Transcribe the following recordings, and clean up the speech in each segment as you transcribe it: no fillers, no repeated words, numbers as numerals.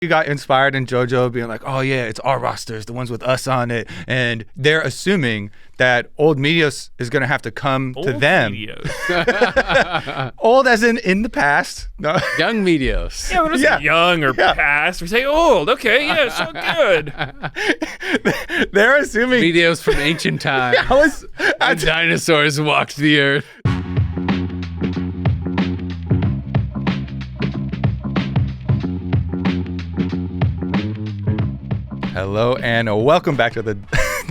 You got inspired in JoJo being like, oh yeah, it's our rosters, the ones with us on it. And they're assuming that old Meteos is going to have to come to them. Old as in the past. No. Young Meteos. Yeah, we don't say young or past. We say old. Okay, yeah, so good. They're assuming. Meteos from ancient times. Yeah, dinosaurs walked the earth. Hello and welcome back to the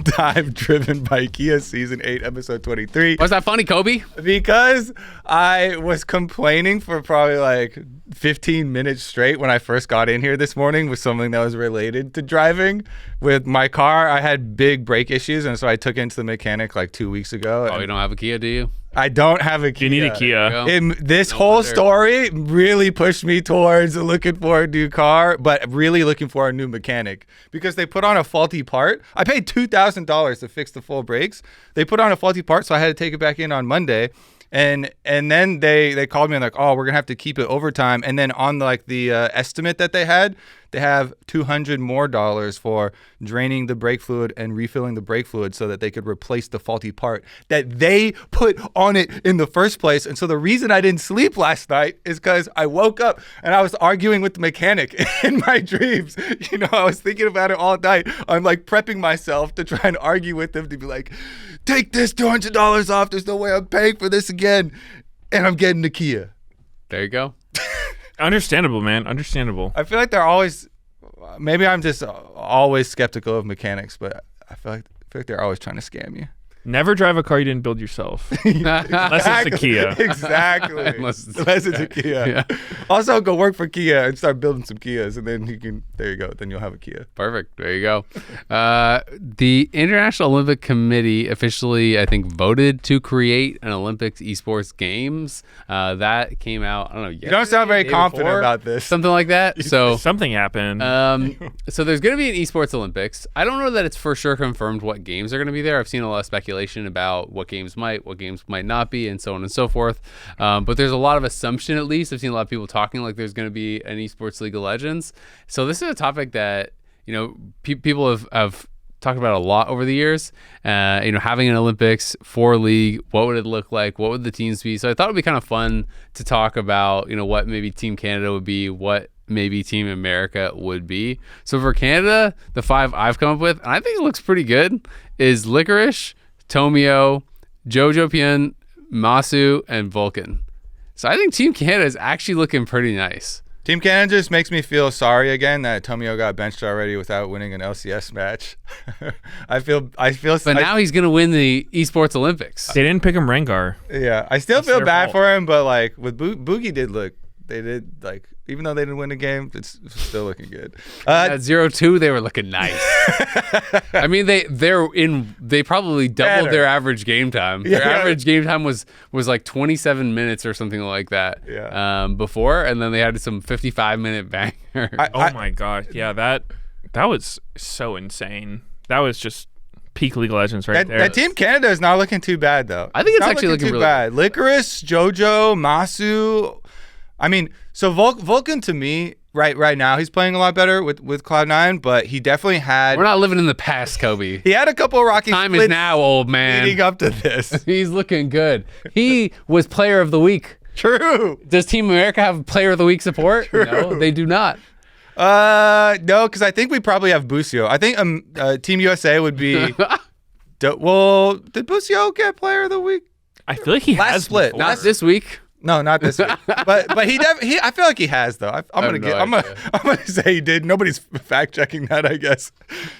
Dive Driven by Kia Season 8, Episode 23. Was that funny, Kobe? Because I was complaining for probably like 15 minutes straight when I first got in here this morning with something that was related to driving. With my car, I had big brake issues, and so I took it into the mechanic like 2 weeks ago. Oh, you don't have a Kia, do you? I don't have a Kia. You need a Kia. This whole story really pushed me towards looking for a new car, but really looking for a new mechanic because they put on a faulty part. I paid $2,000 to fix the full brakes. They put on a faulty part, so I had to take it back in on Monday. And then they called me and like, oh, we're gonna have to keep it overtime. And then on like the estimate that they had, they have $200 more for draining the brake fluid and refilling the brake fluid so that they could replace the faulty part that they put on it in the first place. And so the reason I didn't sleep last night is because I woke up and I was arguing with the mechanic in my dreams. You know, I was thinking about it all night. I'm like prepping myself to try and argue with them to be like, take this $200 off. There's no way I'm paying for this again. And I'm getting the Kia. There you go. Understandable, man. Understandable. I feel like they're always, maybe I'm just always skeptical of mechanics, but I feel like they're always trying to scam you. Never drive a there you didn't build yourself. Unless it's a Kia. Exactly. Unless it's a Kia. Yeah. Also, go work for Kia and start building some Kias, and then there you go. Then you'll have a Kia. Perfect. There you go. The International Olympic Committee officially, I think, voted to create an Olympics Esports Games. That came out, I don't know. You don't sound very confident about this. Something like that. So something happened. So there's going to be an Esports Olympics. I don't know that it's for sure confirmed what games are going to be there. I've seen a lot of speculation about what games might not be, and so on and so forth. But there's a lot of assumption, at least. I've seen a lot of people talking like there's going to be an Esports League of Legends. So this is a topic that, you know, people have talked about a lot over the years. You know, having an Olympics for league, what would it look like? What would the teams be? So I thought it'd be kind of fun to talk about, you know, what maybe Team Canada would be, what maybe Team America would be. So for Canada, the 5 I've come up with, and I think it looks pretty good, is Licorice, Tomio, Jojo Pien, Masu, and Vulcan. So I think Team Canada is actually looking pretty nice. Team Canada just makes me feel sorry again that Tomio got benched already without winning an LCS match. I feel. But now he's gonna win the Esports Olympics. They didn't pick him Rengar. Yeah, I still feel bad for him, but like with Boogie they did like, even though they didn't win the game, it's still looking good. At 0-2, they were looking nice. I mean, they probably doubled their average game time. Their average game time was like 27 minutes or something like that. Yeah. Before, and then they had some 55-minute bangers. Oh my gosh, yeah, that was so insane. That was just peak League of Legends right there. That Team Canada is not looking too bad though. I think it's actually looking too really bad. Licorice, Jojo, Masu. I mean, so Vulcan to me, right now, he's playing a lot better with Cloud9, but he definitely had... We're not living in the past, Kobe. He had a couple of rocky Time is now, old man. Leading up to this. He's looking good. He was Player of the Week. True. Does Team America have Player of the Week support? True. No, they do not. No, because I think we probably have Busio. I think Team USA would be... Well, did Busio get Player of the Week? I feel like he has split. Before. Not this week. No, not this week. but he I feel like he has though. I'm gonna say he did. Nobody's fact checking that, I guess.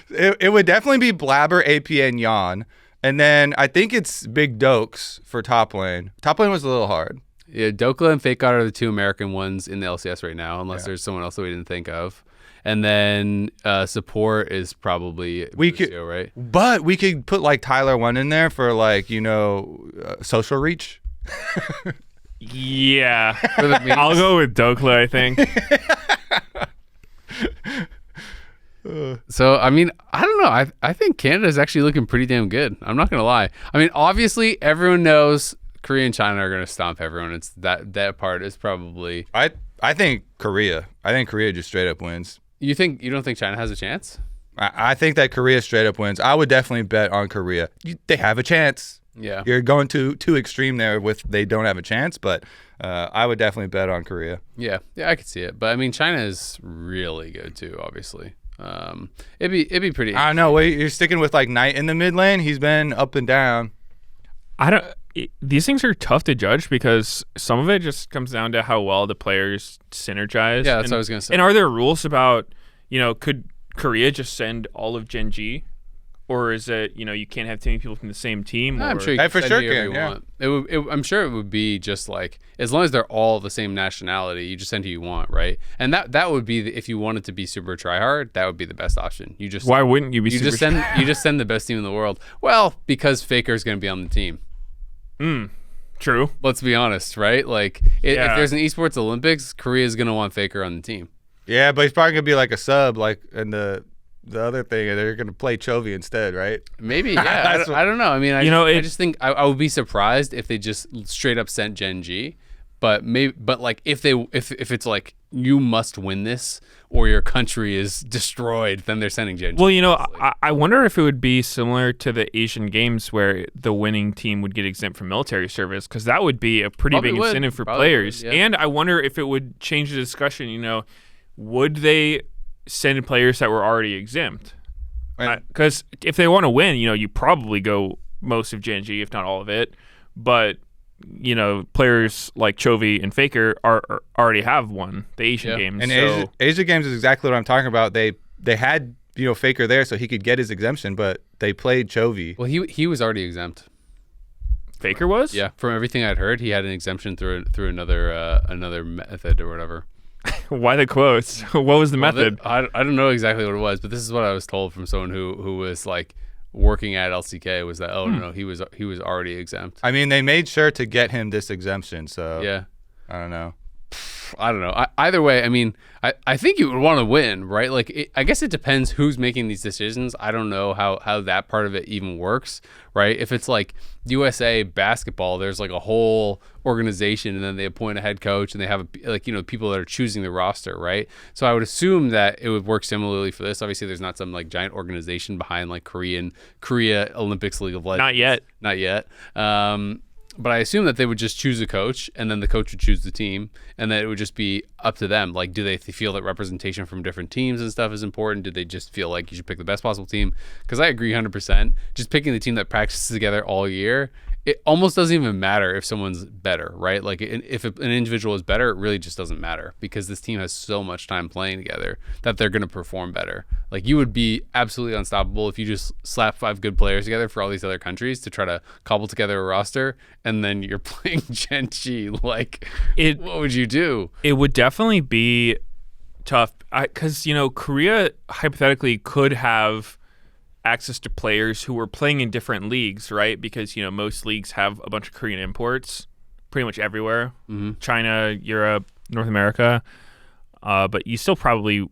It would definitely be Blabber, AP, and Yon. And then I think it's Big Dokes for top lane. Top lane was a little hard. Yeah, Dokla and Fake God are the 2 American ones in the LCS right now, unless there's someone else that we didn't think of. And then support is probably Busio, right? But we could put like Tyler 1 in there for like, you know, social reach. Yeah. I'll go with Dokla, I think. So, I mean, I don't know. I think Canada's actually looking pretty damn good. I'm not going to lie. I mean, obviously, everyone knows Korea and China are going to stomp everyone. It's that part is probably... I think Korea. I think Korea just straight up wins. You don't think China has a chance? I think that Korea straight up wins. I would definitely bet on Korea. They have a chance. Yeah. You're going too extreme there with they don't have a chance, but I would definitely bet on Korea. Yeah, I could see it. But I mean, China is really good too, obviously. It'd be pretty. I don't know. Wait, you're sticking with like Knight in the mid lane. He's been up and down. These things are tough to judge because some of it just comes down to how well the players synergize. Yeah, that's what I was gonna say. And are there rules about, could Korea just send all of Gen G? Or is it, you can't have too many people from the same team? I'm sure you can send whoever you want. I'm sure it would be just like, as long as they're all the same nationality, you just send who you want, right? And that would be, if you wanted to be super tryhard, that would be the best option. Why wouldn't you be super tryhard? You just send the best team in the world. Well, because Faker is going to be on the team. True. Let's be honest, right? Like, if there's an Esports Olympics, Korea is going to want Faker on the team. Yeah, but he's probably going to be like a sub, like in the other thing, they're going to play Chovy instead, right? Maybe, yeah. I don't know. I mean, I just think I would be surprised if they just straight up sent Gen G. But like if it's like you must win this or your country is destroyed, then they're sending Gen G. Well, I wonder if it would be similar to the Asian Games where the winning team would get exempt from military service, because that would be a pretty big incentive for players. Yeah. And I wonder if it would change the discussion. Would they send players that were already exempt? Because if they want to win, you probably go most of Gen G, if not all of it. But players like Chovy and Faker are already have won the Asian Games. And Asia Games is exactly what I'm talking about. They had Faker there so he could get his exemption, but they played Chovy. Well, he was already exempt. Faker was? Yeah, from everything I'd heard, he had an exemption through another method or whatever. Why the quotes? What was the method? I don't know exactly what it was, but this is what I was told from someone who was like working at LCK, was that no, he was already exempt. I mean, they made sure to get him this exemption, so yeah. I don't know. Either way, I mean, I think you would want to win, right? Like, I guess it depends who's making these decisions. I don't know how that part of it even works, right? If it's like USA basketball, there's like a whole organization, and then they appoint a head coach, and they have people that are choosing the roster, right? So I would assume that it would work similarly for this. Obviously, there's not some like giant organization behind like Korea Olympics League of Legends. Not yet. But I assume that they would just choose a coach, and then the coach would choose the team, and that it would just be up to them. Like, do they feel that representation from different teams and stuff is important? Do they just feel like you should pick the best possible team? Because I agree 100%. Just picking the team that practices together all year, it almost doesn't even matter if someone's better, right? Like, if an individual is better, it really just doesn't matter, because this team has so much time playing together that they're going to perform better. Like, you would be absolutely unstoppable if you just slap 5 good players together for all these other countries to try to cobble together a roster, and then you're playing Gen G. Like, what would you do? It would definitely be tough, because Korea hypothetically could have access to players who were playing in different leagues, right? Because most leagues have a bunch of Korean imports pretty much everywhere. China, Europe, North America, but you still probably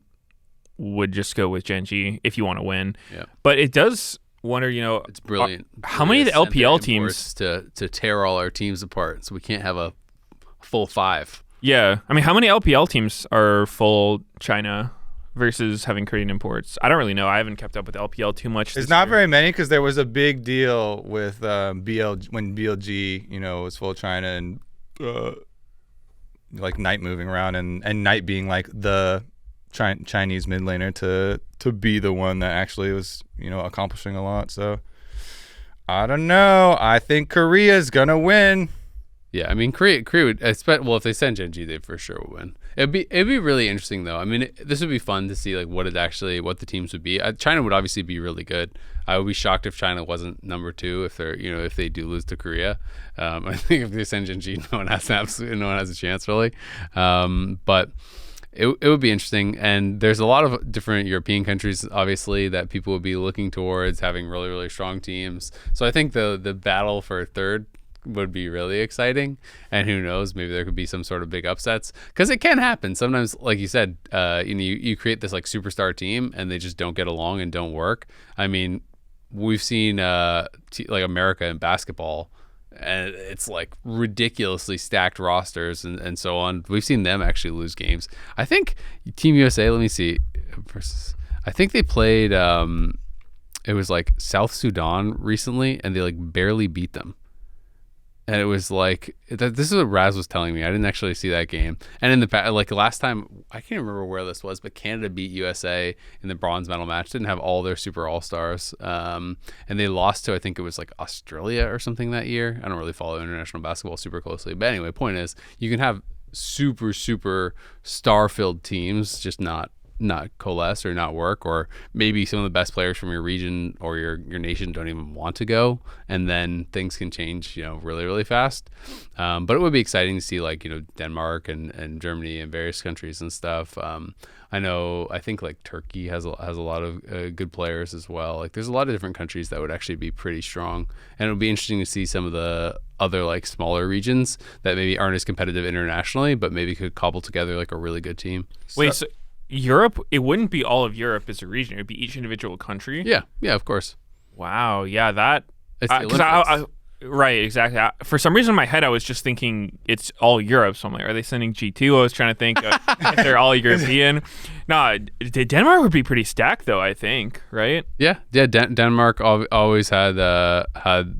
would just go with Gen G if you want to win. Yeah. But it does wonder, it's brilliant. How many of the LPL teams to tear all our teams apart, so we can't have a full 5? Yeah, I mean, how many LPL teams are full China versus having Korean imports? I don't really know. I haven't kept up with LPL too much. It's not very many, because there was a big deal with when BLG, was full China, and like Knight moving around, and Knight being like the Chinese mid laner to be the one that actually was accomplishing a lot. So I don't know. I think Korea's gonna win. Yeah, I mean, Korea would. Well, if they send Gen G, they for sure would win. It'd be really interesting though. I mean, this would be fun to see like what the teams would be. China would obviously be really good. I would be shocked if China wasn't number 2 if they're if they do lose to Korea. I think if they send Gen G, no one has a chance really. But it would be interesting, and there's a lot of different European countries obviously that people would be looking towards having really, really strong teams. So I think the battle for third would be really exciting, and who knows, maybe there could be some sort of big upsets, because it can happen sometimes. Like you said, you create this like superstar team and they just don't get along and don't work. I mean, we've seen like America in basketball, and it's like ridiculously stacked rosters and so on. We've seen them actually lose games. I think Team USA, let me see, versus. I think they played. It was like South Sudan recently, and they like barely beat them. And it was like this is what Raz was telling me. I didn't actually see that game. And in the past, like last time, I can't remember where this was, but Canada beat USA in the bronze medal match. Didn't have all their super all stars, and they lost to I think it was like Australia or something that year. I don't really follow international basketball super closely, but anyway, point is you can have super star filled teams, just not coalesce or not work, or maybe some of the best players from your region or your nation don't even want to go, and then things can change really fast. But it would be exciting to see like Denmark and Germany and various countries and stuff. I think like Turkey has a lot of good players as well. Like there's a lot of different countries that would actually be pretty strong, and it would be interesting to see some of the other like smaller regions that maybe aren't as competitive internationally but maybe could cobble together like a really good team. Wait, so Europe, it wouldn't be all of Europe as a region. It would be each individual country? Yeah, of course. Wow, yeah, that... It's the Olympics. Right, exactly. For some reason in my head, I was just thinking it's all Europe. So I'm like, are they sending G2? I was trying to think if they're all European. No, Denmark would be pretty stacked, though, I think, right? Yeah. Denmark always had the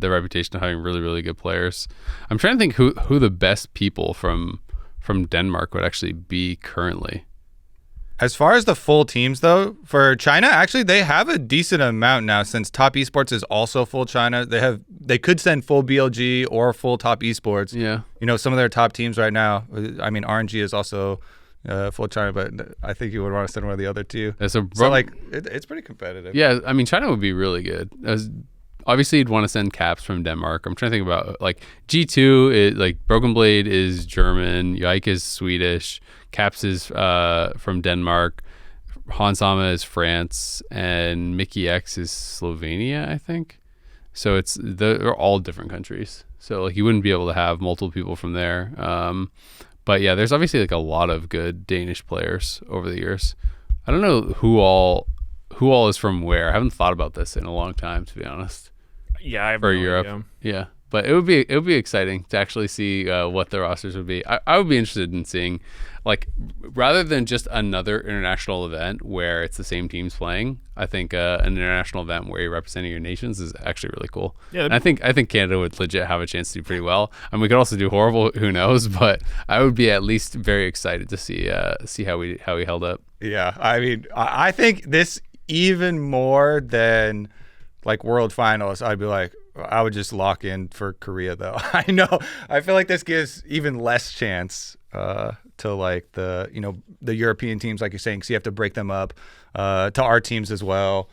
reputation of having really good players. I'm trying to think who the best people from Denmark would actually be currently. As far as the full teams, though, for China, actually, they have a decent amount now since Top Esports is also full China. They could send full BLG or full Top Esports. Yeah. Some of their top teams right now, I mean, RNG is also full China, but I think you would want to send one of the other two. So like, it's pretty competitive. Yeah, I mean, China would be really good. Obviously, you'd want to send Caps from Denmark. I'm trying to think about, like, G2, like, Broken Blade is German, Yike is Swedish, Caps is from Denmark, Hansama is France, and Mickey X is Slovenia, I think. So they're all different countries. So, like, you wouldn't be able to have multiple people from there. But, yeah, there's obviously, like, a lot of good Danish players over the years. I don't know who all is from where. I haven't thought about this in a long time, to be honest. Yeah, I have for no Europe. idea. Yeah, but it would be exciting to actually see what the rosters would be. I would be interested in seeing, like, rather than just another international event where it's the same teams playing. I think an international event where you're representing your nations is actually really cool. Yeah, and I think Canada would legit have a chance to do pretty well. And we could also do horrible. Who knows? But I would be at least very excited to see how we held up. Yeah, I mean, I think this even more than like World Finals, I would just lock in for Korea, though. I feel like this gives even less chance to like the European teams, like you're saying, because you have to break them up, to our teams as well.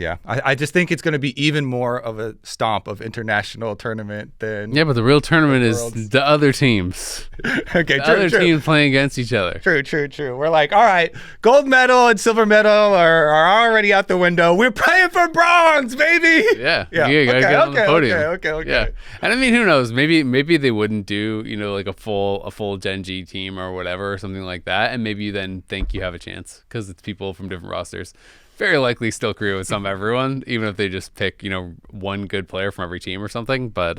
Yeah, I just think it's going to be even more of a stomp of international tournament than... Yeah, but the real tournament is the other teams. Okay, the other teams playing against each other. True. We're like, all right, gold medal and silver medal are already out the window. We're playing for bronze, baby! Yeah. You gotta get on the podium. Okay. Yeah. And I mean, who knows? Maybe they wouldn't do, like a full Gen G team or whatever, or something like that, and maybe you then think you have a chance because it's people from different rosters. Very likely still Korea would sum everyone, even if they just pick, one good player from every team or something. But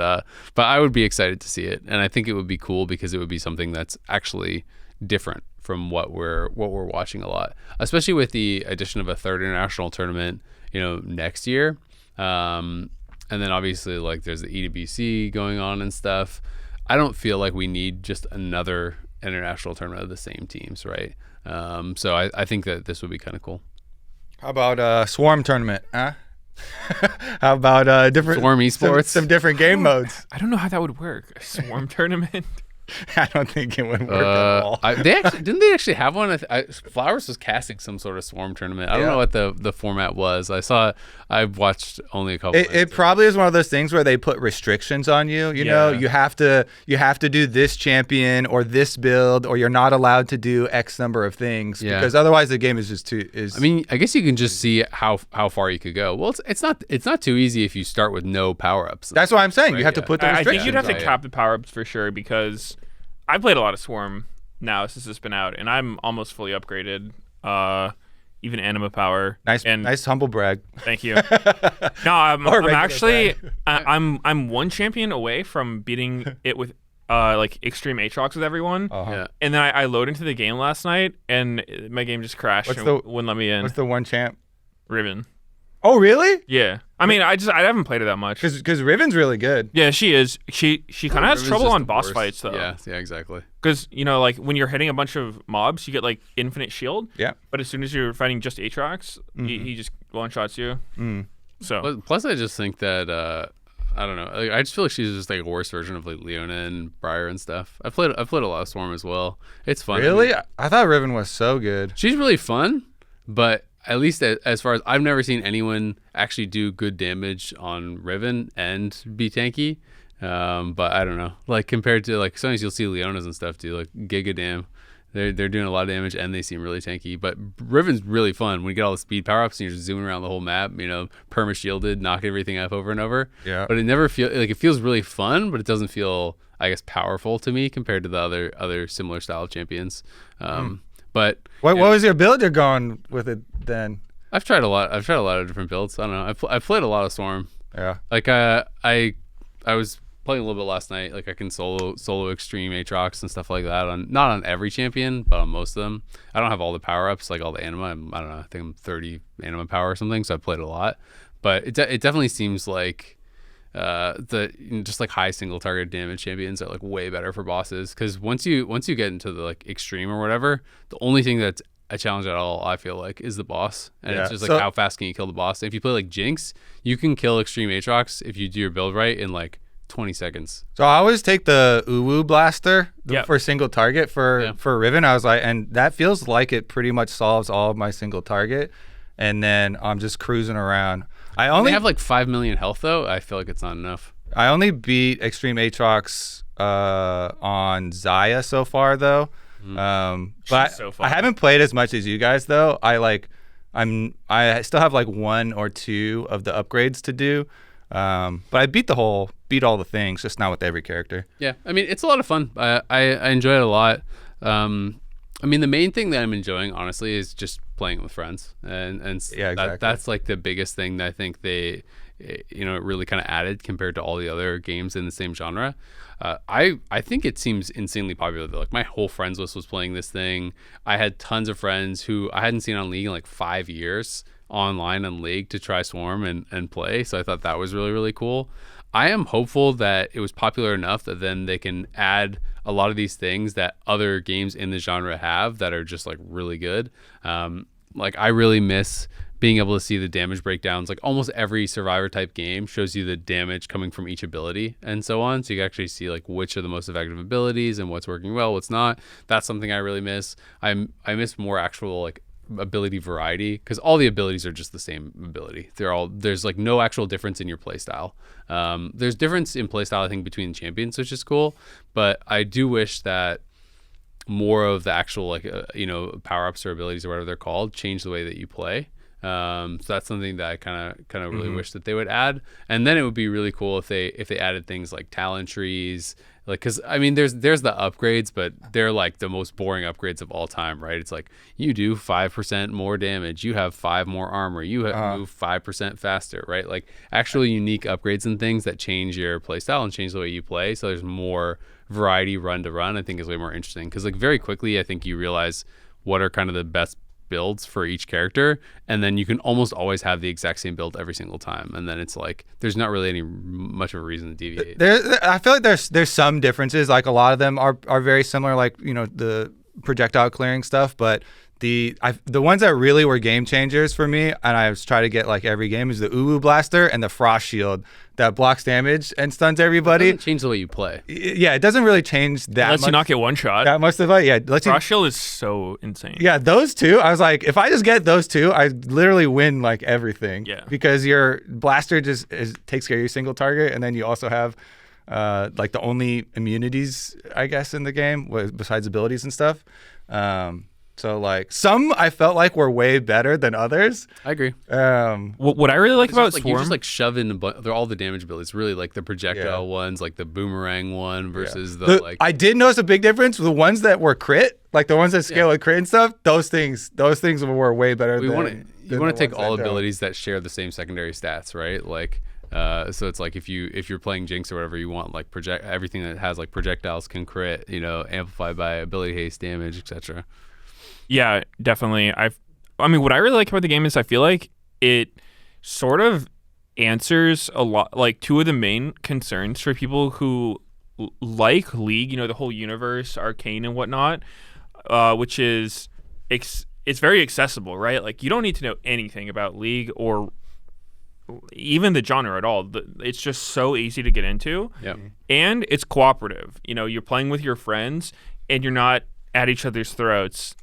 I would be excited to see it, and I think it would be cool because it would be something that's actually different from what we're watching a lot, especially with the addition of a third international tournament, next year. And then obviously like there's the EWC going on and stuff. I don't feel like we need just another international tournament of the same teams, right? So I think that this would be kind of cool. How about Swarm tournament, huh? How about different Swarm Esports? Some different game modes. I don't know how that would work. A Swarm tournament? I don't think it would work at all. Didn't they actually have one? Flowers was casting some sort of Swarm tournament. I don't know what the format was. I've watched only a couple. It probably is one of those things where they put restrictions on you. You know, you have to do this champion or this build, or you're not allowed to do X number of things because otherwise the game is just too. I mean, I guess you can just see how far you could go. Well, it's not too easy if you start with no power ups. That's what I'm saying. Right? You have to put the restrictions. I think you'd have to cap the power ups for sure because I played a lot of Swarm now since it's been out, and I'm almost fully upgraded. Even anima power. Nice humble brag. Thank you. No, I'm actually I'm one champion away from beating it with like extreme Aatrox with everyone. Yeah. And then I load into the game last night, and my game just crashed wouldn't let me in. What's the one champ? Riven. Oh, really? Yeah. I mean, I haven't played it that much. Because Riven's really good. Yeah, she is. She kind of has Riven's trouble just on the boss worst. fights though. Yeah, exactly. Because like when you're hitting a bunch of mobs, you get like infinite shield. Yeah. But as soon as you're fighting just Aatrox, he just one shots you. So Plus, I just think that I don't know. Like, I just feel like she's just like a worse version of like Leona and Briar and stuff. I've played a lot of Swarm as well. It's fun. Really? I thought Riven was so good. She's really fun, but at least as far as I've never seen anyone actually do good damage on Riven and be tanky. But I don't know. Like compared to like sometimes you'll see Leonas and stuff do like Giga Dam. They're doing a lot of damage and they seem really tanky. But Riven's really fun when you get all the speed power ups and you're just zooming around the whole map. Perma shielded, knock everything up over and over. Yeah. But it never it feels really fun, but it doesn't feel, I guess, powerful to me compared to the other similar style champions. But what was your build you're going with it then? I've tried a lot of different builds. I don't know. I've played a lot of Swarm. Yeah. Like I was playing a little bit last night. Like I can solo extreme Aatrox and stuff like that on not on every champion, but on most of them. I don't have all the power ups like all the anima. I don't know. I think I'm 30 anima power or something. So I played a lot, but it definitely seems like just like high single target damage champions are like way better for bosses, because once you get into the like extreme or whatever, the only thing that's a challenge at all I feel like is the boss, and it's just like how fast can you kill the boss. If you play like Jinx, you can kill extreme Aatrox if you do your build right in like 20 seconds. So I always take the Uwu blaster Yep. for single target for Riven. I was like, and that feels like it pretty much solves all of my single target, and then I'm just cruising around. I only They have like 5 million health though. I feel like it's not enough. I only beat Extreme Aatrox on Xayah so far though. But so fun. I haven't played as much as you guys though. I still have like 1 or 2 of the upgrades to do. But I beat all the things, just not with every character. Yeah, I mean it's a lot of fun. I enjoy it a lot. I mean the main thing that I'm enjoying honestly is just playing it with friends, and Yeah, exactly. that's like the biggest thing that I think they it really kind of added compared to all the other games in the same genre. I think it seems insanely popular though. Like my whole friends list was playing this thing. I had tons of friends who I hadn't seen on League in like 5 years online on League to try Swarm and play. So I thought that was really, really cool. I am hopeful that it was popular enough that then they can add a lot of these things that other games in the genre have that are just like really good. Like I really miss being able to see the damage breakdowns. Like almost every Survivor type game shows you the damage coming from each ability and so on. So you can actually see like which are the most effective abilities and what's working well, what's not. That's something I really miss. I miss more actual like ability variety, because all the abilities are just the same ability. There's like no actual difference in your playstyle. There's difference in playstyle I think between champions, which is cool, but I do wish that more of the actual like power-ups or abilities or whatever they're called change the way that you play. So that's something that I kind of really wish that they would add. And then it would be really cool if they added things like talent trees, like, because I mean there's the upgrades, but they're like the most boring upgrades of all time, right? It's like you do 5% more damage, you have 5 more armor, you move 5% faster, right? Like actual unique upgrades and things that change your playstyle and change the way you play. So there's more variety run to run. I think is way more interesting, because like very quickly I think you realize what are kind of the best builds for each character, and then you can almost always have the exact same build every single time, and then it's like there's not really any much of a reason to deviate. I feel like there's some differences. Like a lot of them are very similar, like the projectile clearing stuff, but the ones that really were game changers for me, and I was trying to get like every game, is the Uwu blaster and the frost shield that blocks damage and stuns everybody. It doesn't change the way you play. Yeah, it doesn't really change that lets much. you not get one shot. That much of it. Yeah, Frost shield is so insane. Yeah, those two. I was like, if I just get those two, I literally win like everything. Yeah. Because your blaster just takes care of your single target, and then you also have like the only immunities, I guess, in the game besides abilities and stuff. So like some I felt like were way better than others. I agree. What I really like about like Swarm, you just like shove in they're all the damage abilities, really like the projectile ones, like the boomerang one versus the like. I did notice a big difference. The ones that were crit, like the ones that scale with crit and stuff, those things were way better. You want to take all abilities that share the same secondary stats, right? Like So it's like if you're playing Jinx or whatever, you want like everything that has like projectiles can crit, amplified by ability haste damage, etc. Yeah, definitely. I mean, what I really like about the game is I feel like it sort of answers a lot, like two of the main concerns for people who like League, the whole universe, Arcane and whatnot, which is it's very accessible, right? Like you don't need to know anything about League or even the genre at all. It's just so easy to get into. Yeah. And it's cooperative. You're playing with your friends and you're not at each other's throats.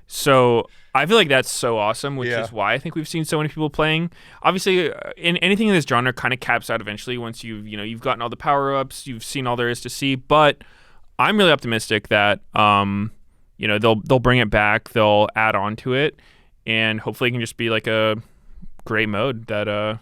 So I feel like that's so awesome, which is why I think we've seen so many people playing. Obviously, in anything in this genre kind of caps out eventually once you've gotten all the power-ups, you've seen all there is to see. But I'm really optimistic that they'll bring it back, they'll add on to it, and hopefully it can just be like a great mode that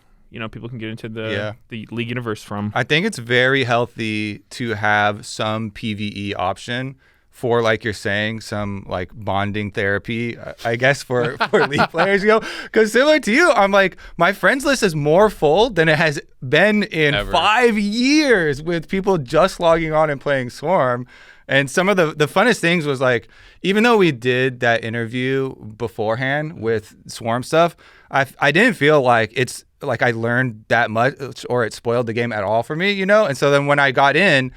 people can get into the League universe from. I think it's very healthy to have some PvE option for, like you're saying, some like bonding therapy, I guess, for League players, because similar to you, I'm like, my friends list is more full than it has been in Ever. 5 years with people just logging on and playing Swarm. And some of the funnest things was like, even though we did that interview beforehand with Swarm stuff, I didn't feel like it's like I learned that much or it spoiled the game at all for me, And so then when I got in,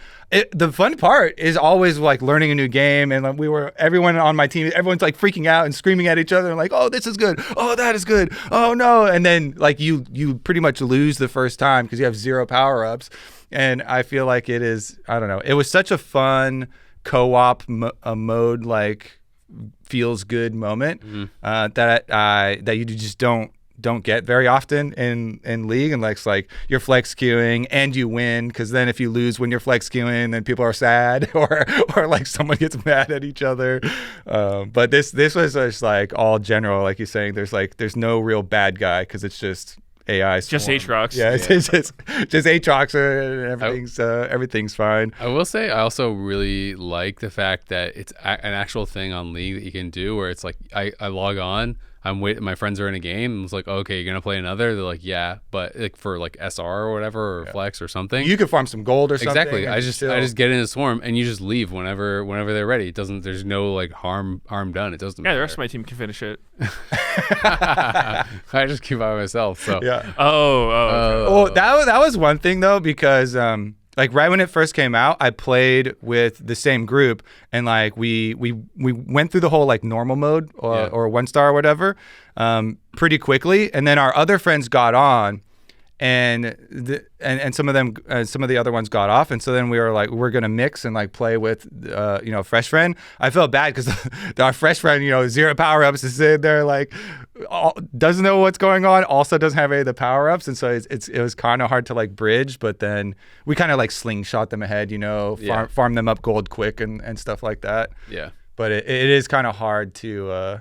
the fun part is always like learning a new game. And like everyone on my team, everyone's like freaking out and screaming at each other and like, oh, this is good. Oh, that is good. Oh, no. And then like you pretty much lose the first time because you have 0 power-ups. And I feel like it is, I don't know. It was such a fun co-op mode, like feels good moment that you just don't get very often in League, and it's like you're flex queuing and you win, because then if you lose when you're flex queuing, then people are sad or like someone gets mad at each other. But this was just like all general, like you're saying. There's no real bad guy because it's just AI. Just Aatrox. Yeah, it's just Aatrox and everything's fine. I will say I also really like the fact that it's an actual thing on League that you can do where it's like I log on, I'm waiting, my friends are in a game, it's like, okay, you're gonna play another? They're like, yeah, but like for like SR or whatever, or Flex or something. You could farm some gold or something. Exactly. I just get in a Swarm and you just leave whenever they're ready. There's no like harm done. It doesn't matter. The rest of my team can finish it. I just keep by myself. So yeah. Okay. Well, that was one thing though, because like right when it first came out, I played with the same group, and like we went through the whole like normal mode or 1-star or whatever pretty quickly, and then our other friends got on, and some of the other ones got off, and so then we were like, we're gonna mix and like play with a fresh friend. I felt bad because our fresh friend, 0 power-ups, is sitting there like doesn't know what's going on, also doesn't have any of the power-ups, and so it was kind of hard to like bridge. But then we kind of like slingshot them ahead, farm them up gold quick and stuff like that. Yeah. But it is kind of hard to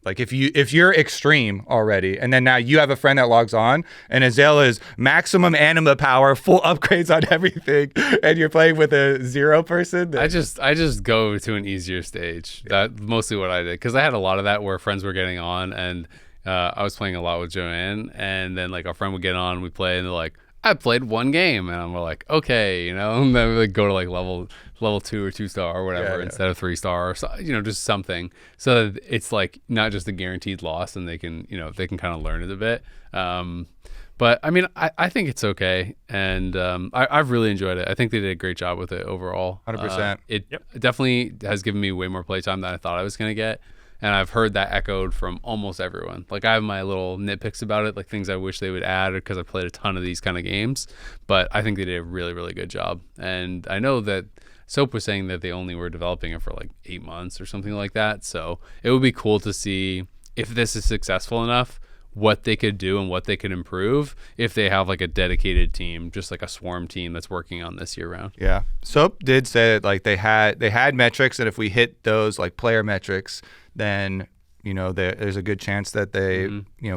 like if you're extreme already, and then now you have a friend that logs on, and Azael is maximum anima power, full upgrades on everything, and you're playing with a 0 person. I just go to an easier stage. That's mostly what I did, because I had a lot of that where friends were getting on, and I was playing a lot with Joanne, and then like our friend would get on, we play, and they're like, I played 1 game, and I'm like, okay, and then we like go to like level 2 or 2-star or whatever instead of 3-star, or so, just something, so that it's like not just a guaranteed loss, and they can kind of learn it a bit. But I mean, I think it's okay, and I've really enjoyed it. I think they did a great job with it overall. 100%. It definitely has given me way more playtime than I thought I was gonna get. And I've heard that echoed from almost everyone. Like, I have my little nitpicks about it, like things I wish they would add, because I played a ton of these kind of games. But I think they did a really, really good job. And I know that Soap was saying that they only were developing it for like 8 months or something like that. So it would be cool to see if this is successful enough, what they could do and what they could improve if they have like a dedicated team, just like a Swarm team that's working on this year round. Yeah. Soap did say that like they had metrics, and if we hit those like player metrics, then there's a good chance that they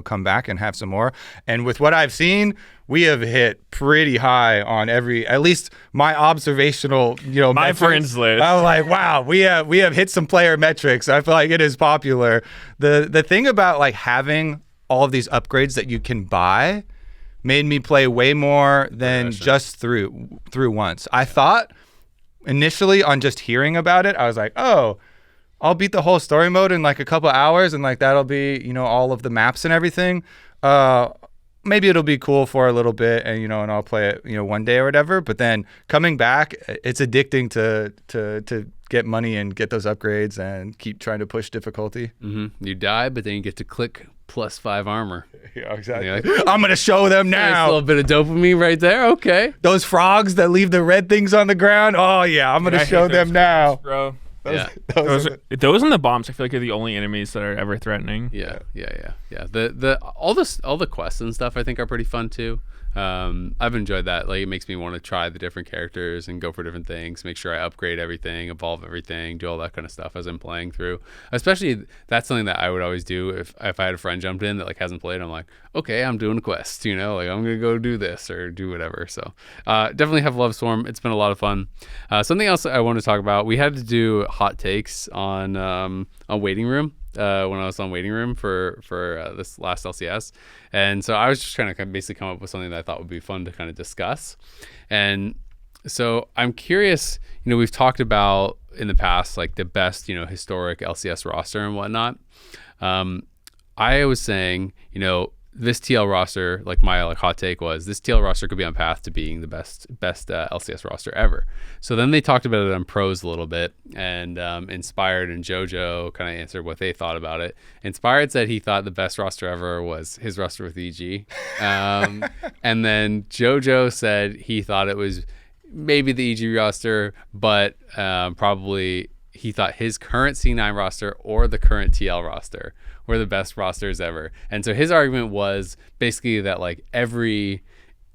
come back and have some more. And with what I've seen, we have hit pretty high on at least my observational my metrics. Friends list. I'm like, wow, we have hit some player metrics. I feel like it is popular. The thing about like having all of these upgrades that you can buy made me play way more than Progression. just through once. I thought initially on just hearing about it, I was like, oh, I'll beat the whole story mode in like a couple hours, and like that'll be, you know, all of the maps and everything. Maybe it'll be cool for a little bit, and you know, and I'll play it, you know, one day or whatever. But then coming back, it's addicting to get money and get those upgrades and keep trying to push difficulty. You die, but then you get to click +5 armor. Yeah, exactly. And you're like, I'm gonna show them nice now. little bit of dopamine right there. Okay. Those frogs that leave the red things on the ground. Oh yeah, I'm gonna I hate show those them now. bro. Yeah. Those and the bombs, I feel like, are the only enemies that are ever threatening. Yeah. All the quests and stuff I think are pretty fun too. I've enjoyed that. Like, it makes me want to try the different characters and go for different things, make sure I upgrade everything, evolve everything, do all that kind of stuff as I'm playing through. Especially, that's something that I would always do if I had a friend jumped in that like hasn't played. I'm like, okay, I'm doing a quest, you know, like I'm gonna go do this or do whatever. So definitely have Love Swarm. It's been a lot of fun. Something else I want to talk about, we had to do hot takes on Waiting Room. When I was on Waiting Room for this last LCS. And so I was just trying to basically come up with something that I thought would be fun to kind of discuss. And so I'm curious, you know, we've talked about in the past, like the best, you know, historic LCS roster and whatnot. I was saying, you know, this TL roster, like my like hot take was, this TL roster could be on path to being the best LCS roster ever. So then they talked about it on pros a little bit, and Inspired and JoJo kind of answered what they thought about it. Inspired said he thought the best roster ever was his roster with EG, and then JoJo said he thought it was maybe the EG roster, but probably he thought his current C9 roster or the current TL roster were the best rosters ever. And so his argument was basically that like every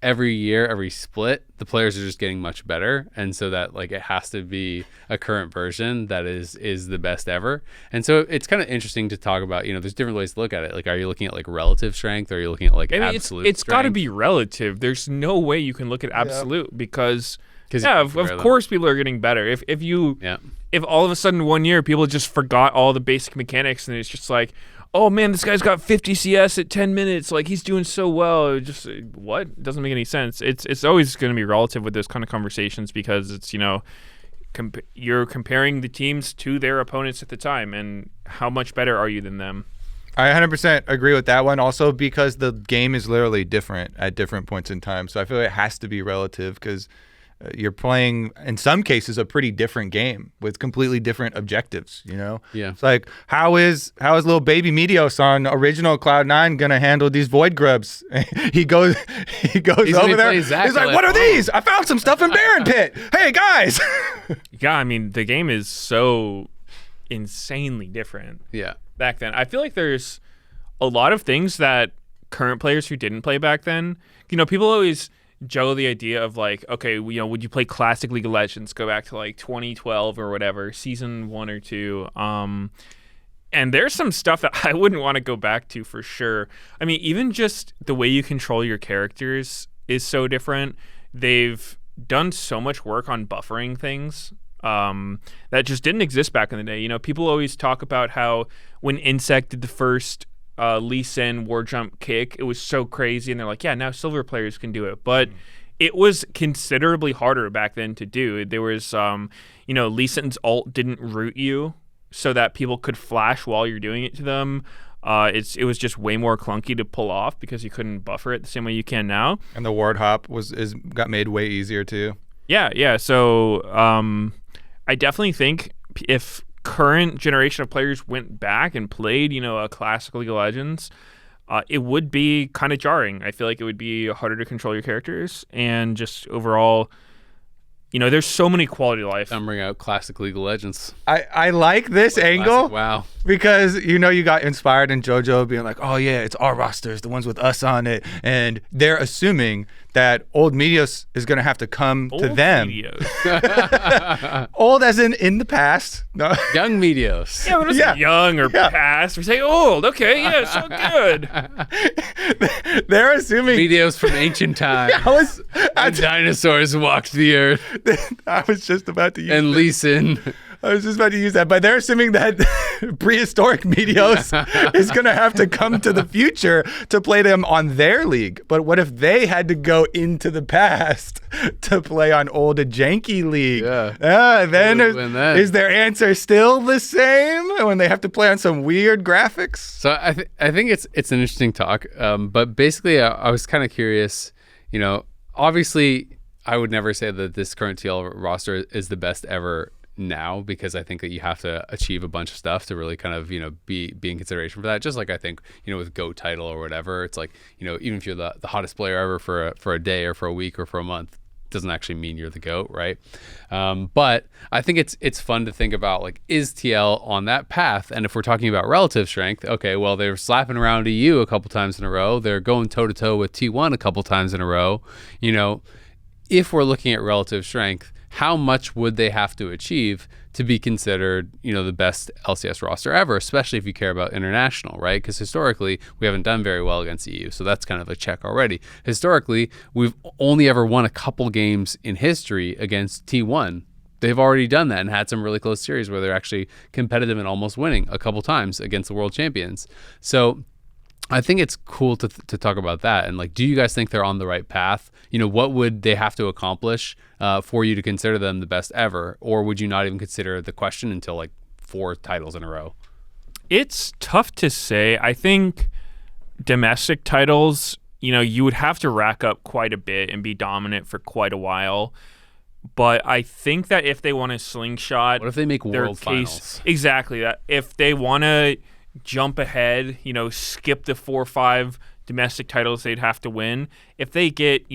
year, every split, the players are just getting much better, and so that like it has to be a current version that is the best ever. And so it's kind of interesting to talk about, you know, there's different ways to look at it. Like, are you looking at like relative strength, or are you looking at like absolute it's got to strength? be relative. There's no way you can look at absolute because of compare them. course people are getting better. If all of a sudden one year people just forgot all the basic mechanics and it's just like, oh man, this guy's got 50 CS at 10 minutes. Like, he's doing so well. It just, what? It doesn't make any sense. It's always going to be relative with those kind of conversations because it's, you know, you're comparing the teams to their opponents at the time, and how much better are you than them? I 100% agree with that one. Also, because the game is literally different at different points in time, so I feel like it has to be relative because you're playing, in some cases, a pretty different game with completely different objectives, you know? Yeah. It's like, how is little baby Meteos on original Cloud9 gonna handle these void grubs? he goes over there. He's like, what are these? I found some stuff in Baron Pit. Hey, guys. Yeah, I mean, the game is so insanely different. Yeah. Back then, I feel like there's a lot of things that current players who didn't play back then, you know, people always juggle the idea of like, okay, you know, would you play classic League of Legends, go back to like 2012 or whatever, season 1 or 2, and there's some stuff that I wouldn't want to go back to for sure. I mean, even just the way you control your characters is so different. They've done so much work on buffering things that just didn't exist back in the day. You know, people always talk about how when Insect did the first Lee Sin war jump kick, it was so crazy, and they're like, yeah, now silver players can do it, but it was considerably harder back then to do. There was you know, Lee Sin's ult didn't root you so that people could flash while you're doing it to them. It was just way more clunky to pull off because you couldn't buffer it the same way you can now. And the ward hop got made way easier too. Yeah. So I definitely think if current generation of players went back and played, you know, a classic League of Legends, it would be kind of jarring. I feel like it would be harder to control your characters, and just overall, you know, there's so many quality of life. I'm bringing out classic League of Legends. I like this angle. Wow. Because, you know, you got Inspired and JoJo being like, oh yeah, it's our rosters, the ones with us on it, and they're assuming that old Meteos is going to have to come to them. Meteos. Old as in the past. No. Young Meteos. Yeah, we don't say young or past. We say old. Okay, yeah, so good. They're assuming Meteos from ancient times. When dinosaurs walked the earth. I was just about to use and Lee Sin I was just about to use that, but they're assuming that prehistoric Meteos is going to have to come to the future to play them on their league. But what if they had to go into the past to play on old janky league? Yeah. Then is their answer still the same when they have to play on some weird graphics? So I think it's an interesting talk. But basically, I was kind of curious. Obviously, I would never say that this current TL roster is the best ever now, because I think that you have to achieve a bunch of stuff to really kind of be in consideration for that. Just like I think with GOAT title or whatever, it's like even if you're the hottest player ever for a day or for a week or for a month, doesn't actually mean you're the GOAT, right? But I think it's fun to think about, like, is TL on that path? And if we're talking about relative strength, okay, well, they're slapping around EU a couple times in a row. They're going toe to toe with T1 a couple times in a row. If we're looking at relative strength, how much would they have to achieve to be considered, the best LCS roster ever, especially if you care about international, right? Because historically, we haven't done very well against EU, so that's kind of a check already. Historically, we've only ever won a couple games in history against T1. They've already done that and had some really close series where they're actually competitive and almost winning a couple times against the world champions. So I think it's cool to talk about that. And, like, do you guys think they're on the right path? What would they have to accomplish for you to consider them the best ever? Or would you not even consider the question until, like, 4 titles in a row? It's tough to say. I think domestic titles, you would have to rack up quite a bit and be dominant for quite a while. But I think that if they want to slingshot... What if they make world finals? Exactly. That if they want to jump ahead, skip the 4 or 5 domestic titles they'd have to win. If they get,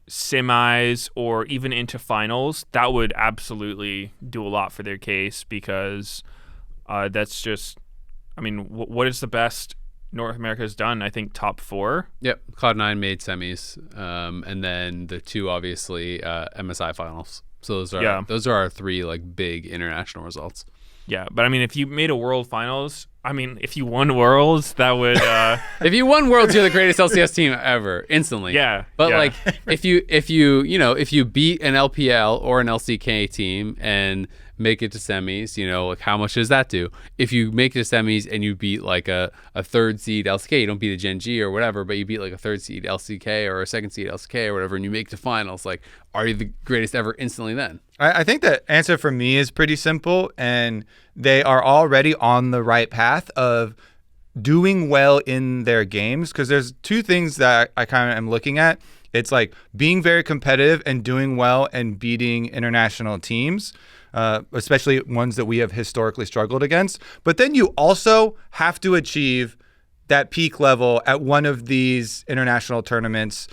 semis or even into finals, that would absolutely do a lot for their case, because that's just, what is the best North America has done? I think top 4. Yep. Cloud9 made semis. And then the 2, obviously, MSI finals. So those are our 3, like, big international results. Yeah, but if you made a world finals, if you won worlds, that would. If you won worlds, you're the greatest LCS team ever, instantly. Yeah, but yeah. like, if you beat an LPL or an LCK team and make it to semis, like, how much does that do? If you make it to semis and you beat like a 3rd seed LCK, you don't beat a Gen G or whatever, but you beat like a 3rd seed LCK or a 2nd seed LCK or whatever, and you make it to finals, like, are you the greatest ever instantly then? I think the answer for me is pretty simple, and they are already on the right path of doing well in their games, because there's 2 things that I kind of am looking at. It's like being very competitive and doing well and beating international teams, especially ones that we have historically struggled against. But then you also have to achieve that peak level at one of these international tournaments,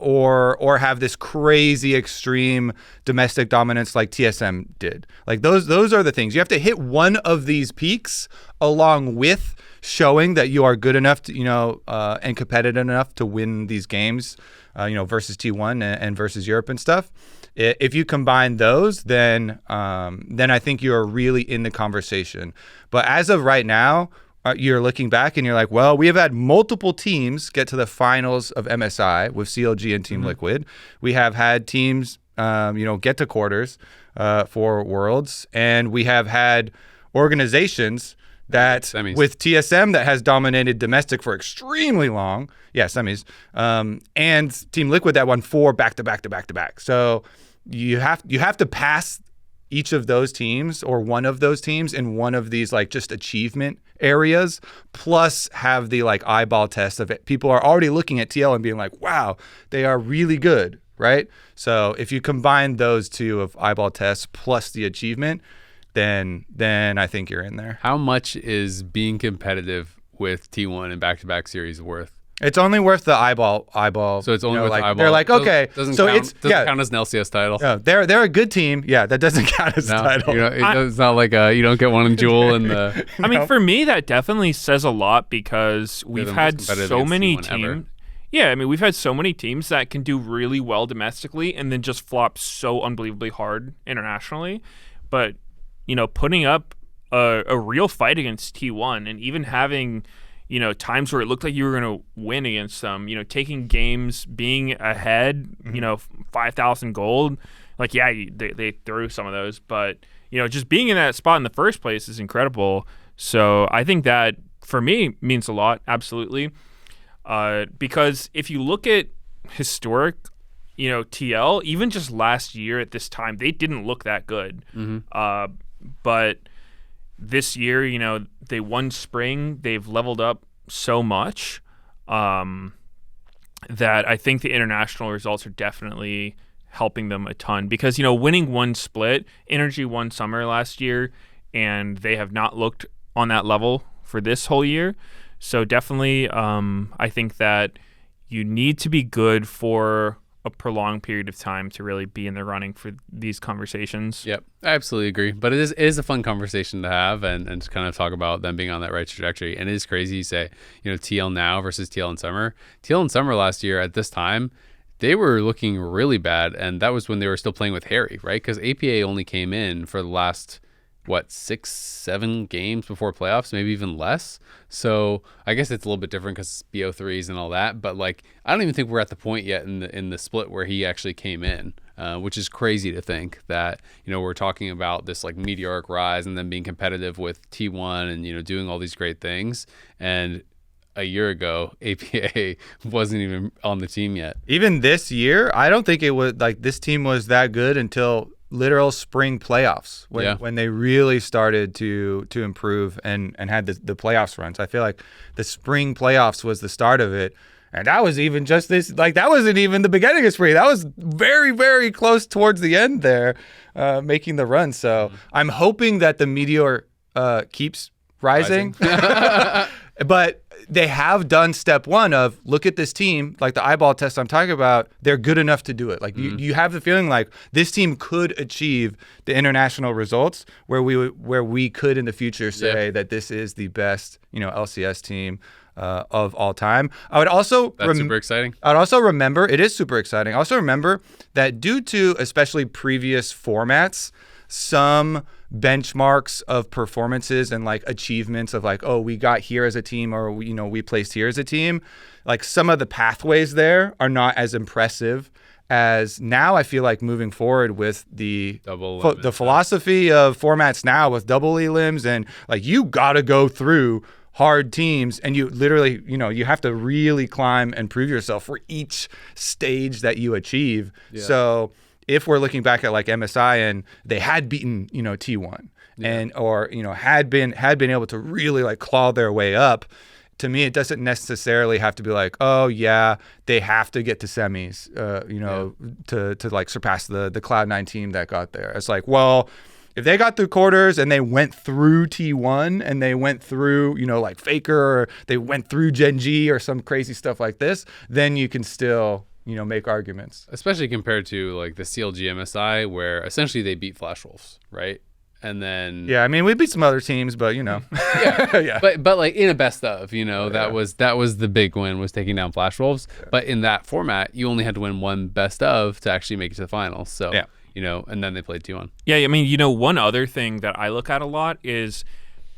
or have this crazy extreme domestic dominance like TSM did. Like, those are the things. You have to hit one of these peaks along with showing that you are good enough to, and competitive enough to win these games, versus T1 and versus Europe and stuff. If you combine those, then I think you're really in the conversation. But as of right now, you're looking back and you're like, well, we have had multiple teams get to the finals of MSI with CLG and Team Liquid. We have had teams, get to quarters for Worlds, and we have had organizations that semis. With TSM that has dominated domestic for extremely long. Yeah, semis. And Team Liquid that won 4 back-to-back. So you have to pass each of those teams or one of those teams in one of these, like, just achievement areas, plus have the, like, eyeball test of it. People are already looking at TL and being like, wow, they are really good, right? So if you combine those 2 of eyeball tests plus the achievement, then I think you're in there. How much is being competitive with T1 and back-to-back series worth? It's only worth the eyeball. So it's only worth like, the eyeball. They're like, okay, doesn't so count, it's doesn't count as an LCS title. No, they're a good team. Yeah, that doesn't count as a title. It's not like you don't get one in Jewel and the. For me, that definitely says a lot, because we've had so many teams. Yeah, we've had so many teams that can do really well domestically and then just flop so unbelievably hard internationally. But putting up a real fight against T1 and even having times where it looked like you were going to win against them, taking games, being ahead, 5,000 gold. Like, yeah, they threw some of those, but, just being in that spot in the first place is incredible. So I think that for me means a lot, absolutely. Because if you look at historic, TL, even just last year at this time, they didn't look that good. But this year, they won spring. They've leveled up so much that I think the international results are definitely helping them a ton. Because, winning one split, Energy won summer last year, and they have not looked on that level for this whole year. So definitely, I think that you need to be good for a prolonged period of time to really be in the running for these conversations. Yep, I absolutely agree. But it is a fun conversation to have and to kind of talk about them being on that right trajectory. And it is crazy you say, TL now versus TL in summer. TL in summer last year at this time, they were looking really bad. And that was when they were still playing with Harry, right? Because APA only came in for the last 6-7 games before playoffs, maybe even less. So I guess it's a little bit different because BO3s and all that. But I don't even think we're at the point yet in the split where he actually came in, which is crazy to think that we're talking about this meteoric rise and then being competitive with T1 and doing all these great things. And a year ago, APA wasn't even on the team yet. Even this year, I don't think it was this team was that good until literal spring playoffs when they really started to improve and had the playoffs runs. I feel like the spring playoffs was the start of it. And that was even just this, that wasn't even the beginning of spring. That was very, very close towards the end there, making the run. So I'm hoping that the meteor keeps rising. But they have done step one of look at this team, the eyeball test I'm talking about. They're good enough to do it. You have the feeling this team could achieve the international results where we could in the future say that this is the best LCS team of all time. I would also that's super exciting. I'd also remember it is super exciting. I also remember that due to especially previous formats, some benchmarks of performances and achievements of we got here as a team or we placed here as a team, some of the pathways there are not as impressive as now. I feel moving forward with the philosophy of formats now with double elims and you gotta go through hard teams and you literally you have to really climb and prove yourself for each stage that you achieve. So if we're looking back at MSI and they had beaten T1 and or had been able to really claw their way up, to me it doesn't necessarily have to be oh yeah, they have to get to semis to surpass the Cloud9 team that got there. It's well, if they got through quarters and they went through T1 and they went through Faker or they went through Gen G or some crazy stuff like this, then you can still make arguments. Especially compared to the CLG MSI where essentially they beat Flash Wolves, right? And then we beat some other teams, but yeah. But in a best of, that was the big win, was taking down Flash Wolves. Yeah. But in that format, you only had to win one best of to actually make it to the finals. So and then they played 2-1. Yeah, one other thing that I look at a lot is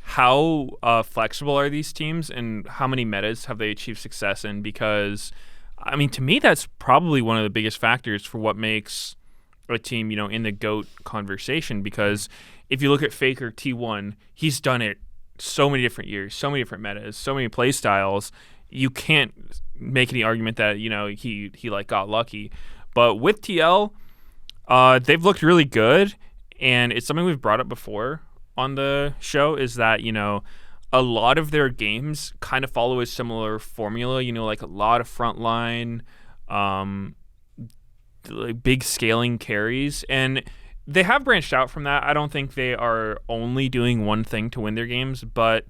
how flexible are these teams and how many metas have they achieved success in? Because to me, that's probably one of the biggest factors for what makes a team, in the GOAT conversation. Because if you look at Faker T1, he's done it so many different years, so many different metas, so many play styles. You can't make any argument that, he got lucky. But with TL, they've looked really good. And it's something we've brought up before on the show is that, a lot of their games kind of follow a similar formula, a lot of frontline, big scaling carries. And they have branched out from that. I don't think they are only doing one thing to win their games, but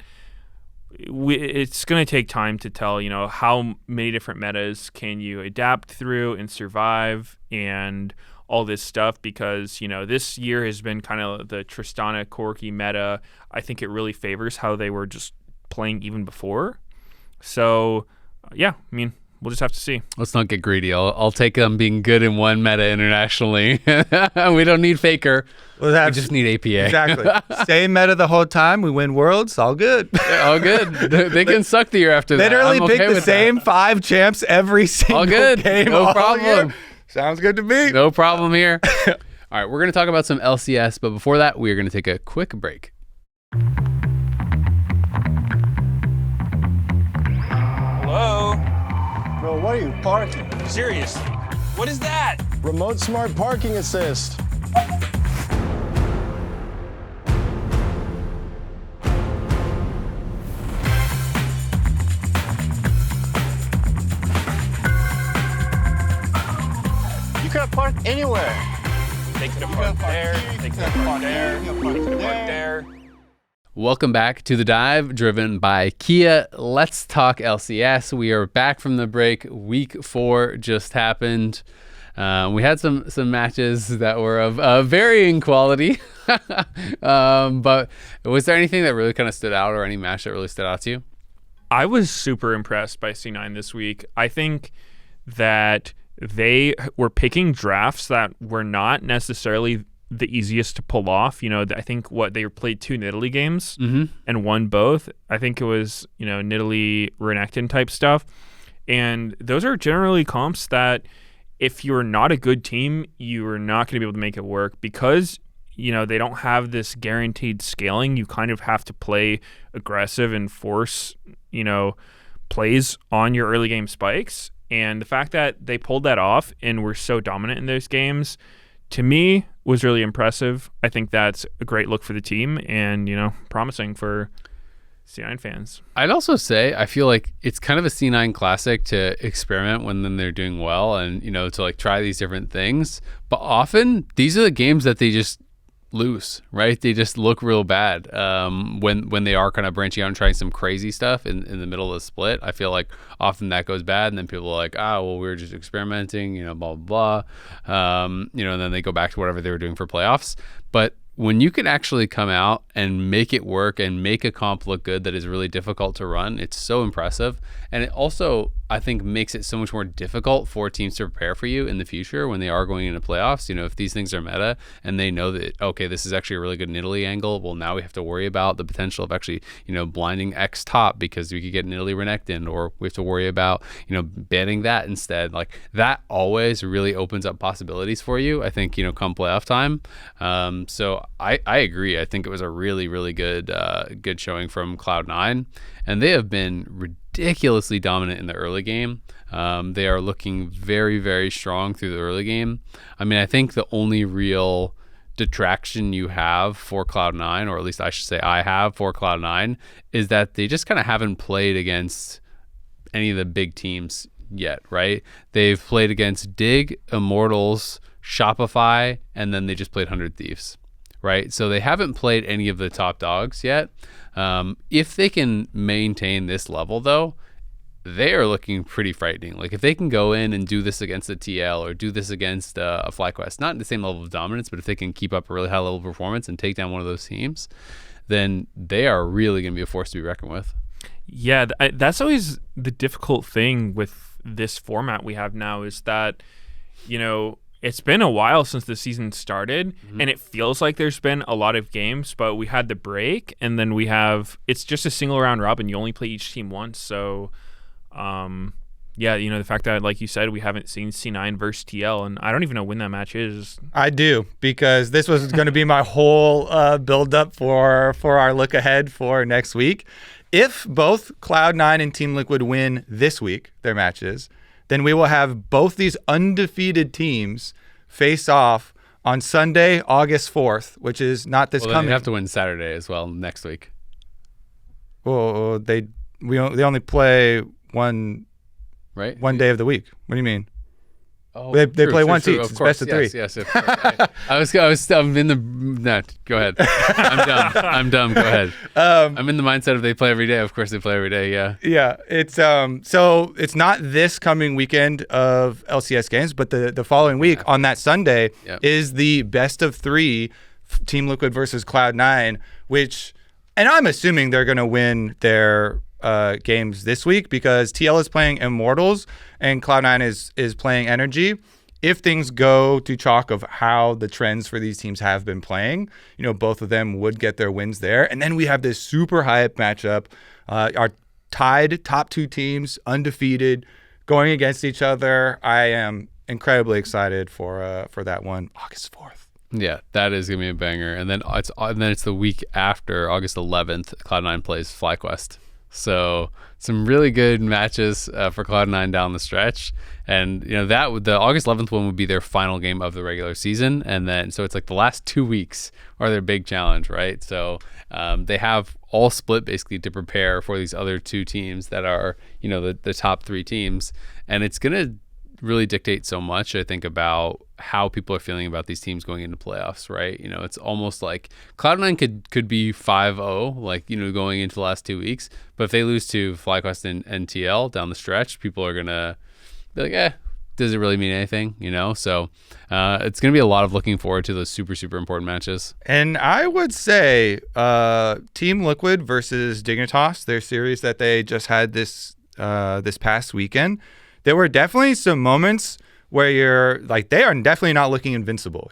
it's going to take time to tell, how many different metas can you adapt through and survive and all this stuff, because this year has been kind of the Tristana Corki meta. I think it really favors how they were just playing even before. So we'll just have to see. Let's not get greedy. I'll take them being good in one meta internationally. We don't need Faker. We just need APA. Exactly. Same meta the whole time. We win worlds. All good. All good. They can suck the year after that. Literally pick the same 5 champs every single all good. game. No all problem. Year. Sounds good to me. No problem here. All right, we're going to talk about some LCS, but before that, we are going to take a quick break. Hello? Bro, what are you parking? Seriously, what is that? Remote smart parking assist. You could have parked anywhere. They could have parked there, they could have parked there, they could have parked there. Welcome back to The Dive, driven by Kia. Let's talk LCS. We are back from the break. Week 4 just happened. We had some matches that were of varying quality. But was there anything that really kind of stood out, or any match that really stood out to you? I was super impressed by C9 this week. I think that they were picking drafts that were not necessarily the easiest to pull off. I think they played 2 Nidalee games and won both. I think it was, Nidalee Renekton type stuff. And those are generally comps that if you're not a good team, you are not going to be able to make it work because, they don't have this guaranteed scaling. You kind of have to play aggressive and force, plays on your early game spikes. And the fact that they pulled that off and were so dominant in those games, to me, was really impressive. I think that's a great look for the team and, promising for C9 fans. I'd also say I feel like it's kind of a C9 classic to experiment when then they're doing well and, to like try these different things. But often these are the games that they just lose, right? They just look real bad when they are kind of branching out and trying some crazy stuff in the middle of the split. I feel like often that goes bad and then people are like, we were just experimenting, blah, blah, blah. And then they go back to whatever they were doing for playoffs. But when you can actually come out and make it work and make a comp look good that is really difficult to run, it's so impressive. And it also, I think, makes it so much more difficult for teams to prepare for you in the future when they are going into playoffs. If these things are meta and they know that, okay, this is actually a really good Nidalee angle, well, now we have to worry about the potential of actually, blinding X top because we could get Nidalee Renekton, or we have to worry about, banning that instead. Like, that always really opens up possibilities for you, I think, come playoff time. So I agree. I think it was a really, really good showing from Cloud9, and they have been ridiculously dominant in the early game. They are looking very, very strong through the early game. I mean, I think the only real detraction you have for Cloud9, or at least I should say I have for Cloud9, is that they just kind of haven't played against any of the big teams yet, right? They've played against Dig, Immortals, Shopify, and then they just played 100 Thieves. Right, so they haven't played any of the top dogs yet. If they can maintain this level, though, they are looking pretty frightening. Like, if they can go in and do this against a TL or do this against a FlyQuest, not in the same level of dominance, but if they can keep up a really high level of performance and take down one of those teams, then they are really going to be a force to be reckoned with. Yeah, that's always the difficult thing with this format we have now is that, it's been a while since the season started, and it feels like there's been a lot of games, but we had the break, and then it's just a single round robin. You only play each team once. So, the fact that, like you said, we haven't seen C9 versus TL, and I don't even know when that match is. I do, because this was going to be my whole build-up for our look ahead for next week. If both Cloud9 and Team Liquid win this week, their matches, then we will have both these undefeated teams face off on Sunday, August 4th, which is not this coming. They have to win Saturday as well next week. Well, they only play one day of the week. What do you mean? Oh, they play once each. It's best of 3. Yes. I'm in the. No, go ahead. I'm dumb. Go ahead. I'm in the mindset of they play every day. Of course, they play every day. Yeah. Yeah. It's so it's not this coming weekend of LCS games, but the following week on that Sunday is the best of 3 Team Liquid versus Cloud9, and I'm assuming they're going to win their games this week because TL is playing Immortals and Cloud9 is playing Energy. If things go to chalk of how the trends for these teams have been playing, both of them would get their wins there. And then we have this super hype matchup, our tied top 2 teams, undefeated, going against each other. I am incredibly excited for that one, August 4th. Yeah, that is gonna be a banger. And then it's the week after, August 11th. Cloud9 plays FlyQuest. So some really good matches for Cloud9 down the stretch. And the August 11th one would be their final game of the regular season. And then so it's like the last 2 weeks are their big challenge, right? So they have all split basically to prepare for these other two teams that are the top three teams, and it's gonna really dictate so much, I think, about how people are feeling about these teams going into playoffs, right? It's almost like Cloud9 could be 5-0, like, going into the last 2 weeks. But if they lose to FlyQuest and TL down the stretch, people are going to be like, does it really mean anything? So it's going to be a lot of looking forward to those super, super important matches. And I would say Team Liquid versus Dignitas, their series that they just had this past weekend, there were definitely some moments where you're like, they are definitely not looking invincible.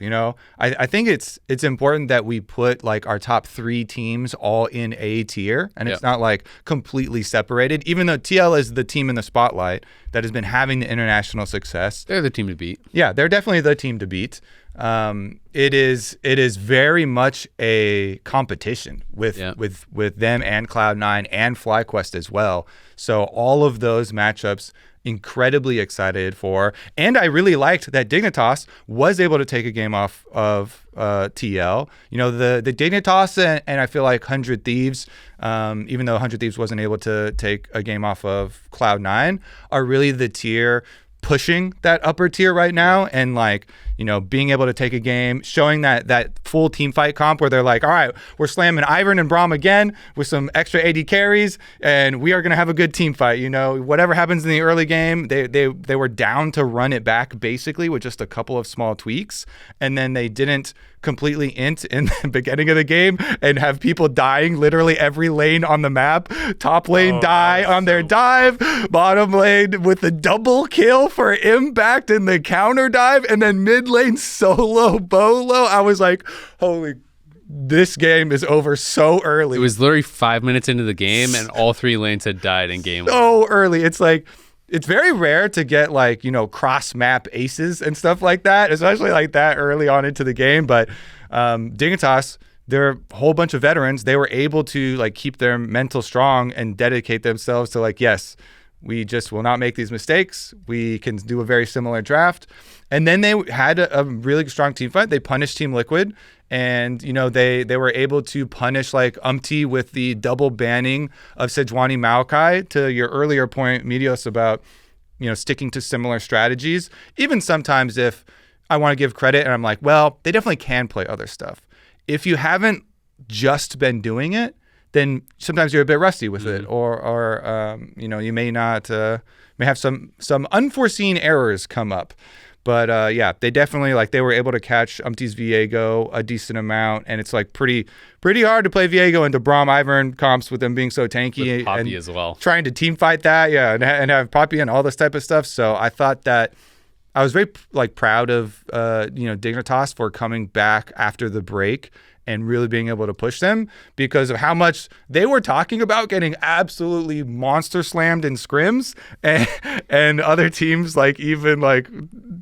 I think it's important that we put like our top three teams all in a tier, and it's not like completely separated, even though TL is the team in the spotlight that has been having the international success. They're the team to beat. Yeah, they're definitely the team to beat. It is very much a competition with them and Cloud9 and FlyQuest as well. So all of those matchups, incredibly excited for. And I really liked that Dignitas was able to take a game off of TL. The Dignitas and I feel like 100 Thieves, even though 100 Thieves wasn't able to take a game off of Cloud9, are really the tier pushing that upper tier right now, and being able to take a game, showing that full team fight comp where they're like, all right, we're slamming Ivern and Braum again with some extra AD carries, and we are going to have a good team fight. Whatever happens in the early game, they were down to run it back basically with just a couple of small tweaks, and then they didn't completely int in the beginning of the game and have people dying literally every lane on the map. Top lane die on their dive, bottom lane with the double kill for impact and the counter dive, and then mid lane solo bolo. I was like, holy, this game is over so early. It was literally 5 minutes into the game and all three lanes had died in game so early. It's like, it's very rare to get cross map aces and stuff like that, especially like that early on into the game. But Dignitas, they're a whole bunch of veterans. They were able to keep their mental strong and dedicate themselves to yes, we just will not make these mistakes. We can do a very similar draft. And then they had a really strong team fight. They punished Team Liquid. And, they were able to punish Umpty with the double banning of Sejuani Maokai, to your earlier point, Meteos, about, sticking to similar strategies. Even sometimes if I want to give credit and I'm like, well, they definitely can play other stuff. If you haven't just been doing it, then sometimes you're a bit rusty with it, or you may not, may have some unforeseen errors come up. But they definitely they were able to catch Umpty's Viego a decent amount, and it's pretty hard to play Viego into Braum Ivern comps with them being so tanky, with Poppy and as well, trying to team fight that, and have Poppy and all this type of stuff. So I thought that I was very proud of Dignitas for coming back after the break and really being able to push them, because of how much they were talking about getting absolutely monster slammed in scrims, and other teams even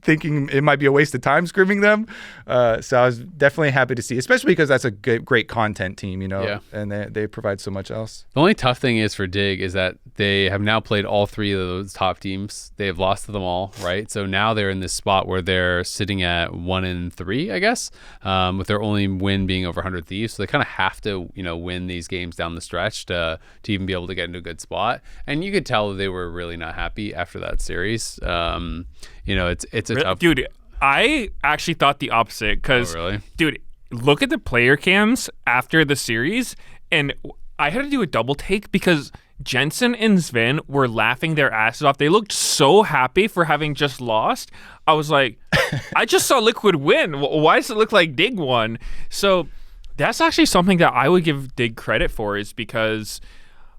thinking it might be a waste of time scrimming them. So I was definitely happy to see, especially because that's a great content team, and they provide so much else. The only tough thing is for Dig is that they have now played all three of those top teams. They have lost to them all, right? So now they're in this spot where they're sitting at 1-3, I guess, with their only win being over 100 Thieves. So they kind of have to, win these games down the stretch to even be able to get into a good spot. And you could tell they were really not happy after that series. It's a tough. Dude, I actually thought the opposite, because, really? Dude, look at the player cams after the series, and I had to do a double take because Jensen and Sven were laughing their asses off. They looked so happy for having just lost. I was like, I just saw Liquid win. Why does it look like Dig won? So that's actually something that I would give Dig credit for, is because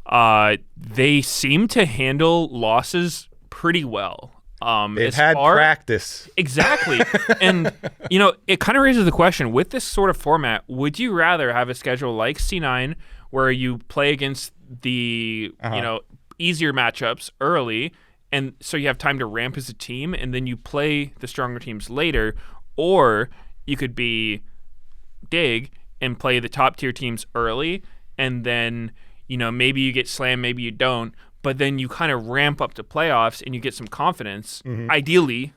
they seem to handle losses pretty well. They've had practice. Exactly. And, it kind of raises the question, with this sort of format, would you rather have a schedule like C9 where you play against the, easier matchups early, and so you have time to ramp as a team, and then you play the stronger teams later, or you could be Dig and play the top tier teams early, and then maybe you get slammed, maybe you don't, but then you kind of ramp up to playoffs and you get some confidence. Ideally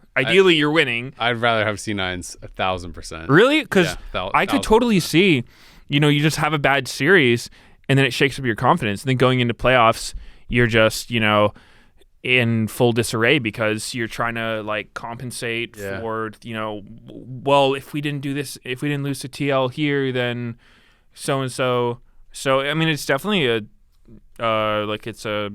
you're winning. I'd rather have C9s 1,000%. Really? Because Yeah, I could totally see, you just have a bad series and then it shakes up your confidence. And then going into playoffs, you're just, in full disarray because you're trying to like compensate for, well, if we didn't do this, if we didn't lose to TL here, then so-and-so. So, I mean, it's definitely it's a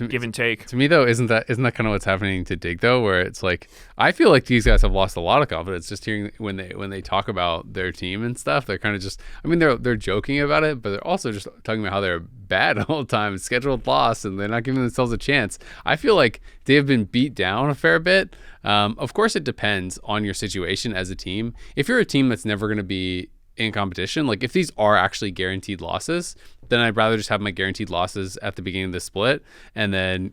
give and take. To me, though, isn't that kind of what's happening to Dig, though, where it's like, I feel like these guys have lost a lot of confidence just hearing when they talk about their team and stuff. They're kind of just, I mean, they're joking about it, but they're also just talking about how they're bad all the time, scheduled loss, and they're not giving themselves a chance. I feel like they have been beat down a fair bit. Of course, it depends on your situation as a team. If you're a team that's never going to be in competition, like if these are actually guaranteed losses, then I'd rather just have my guaranteed losses at the beginning of the split and then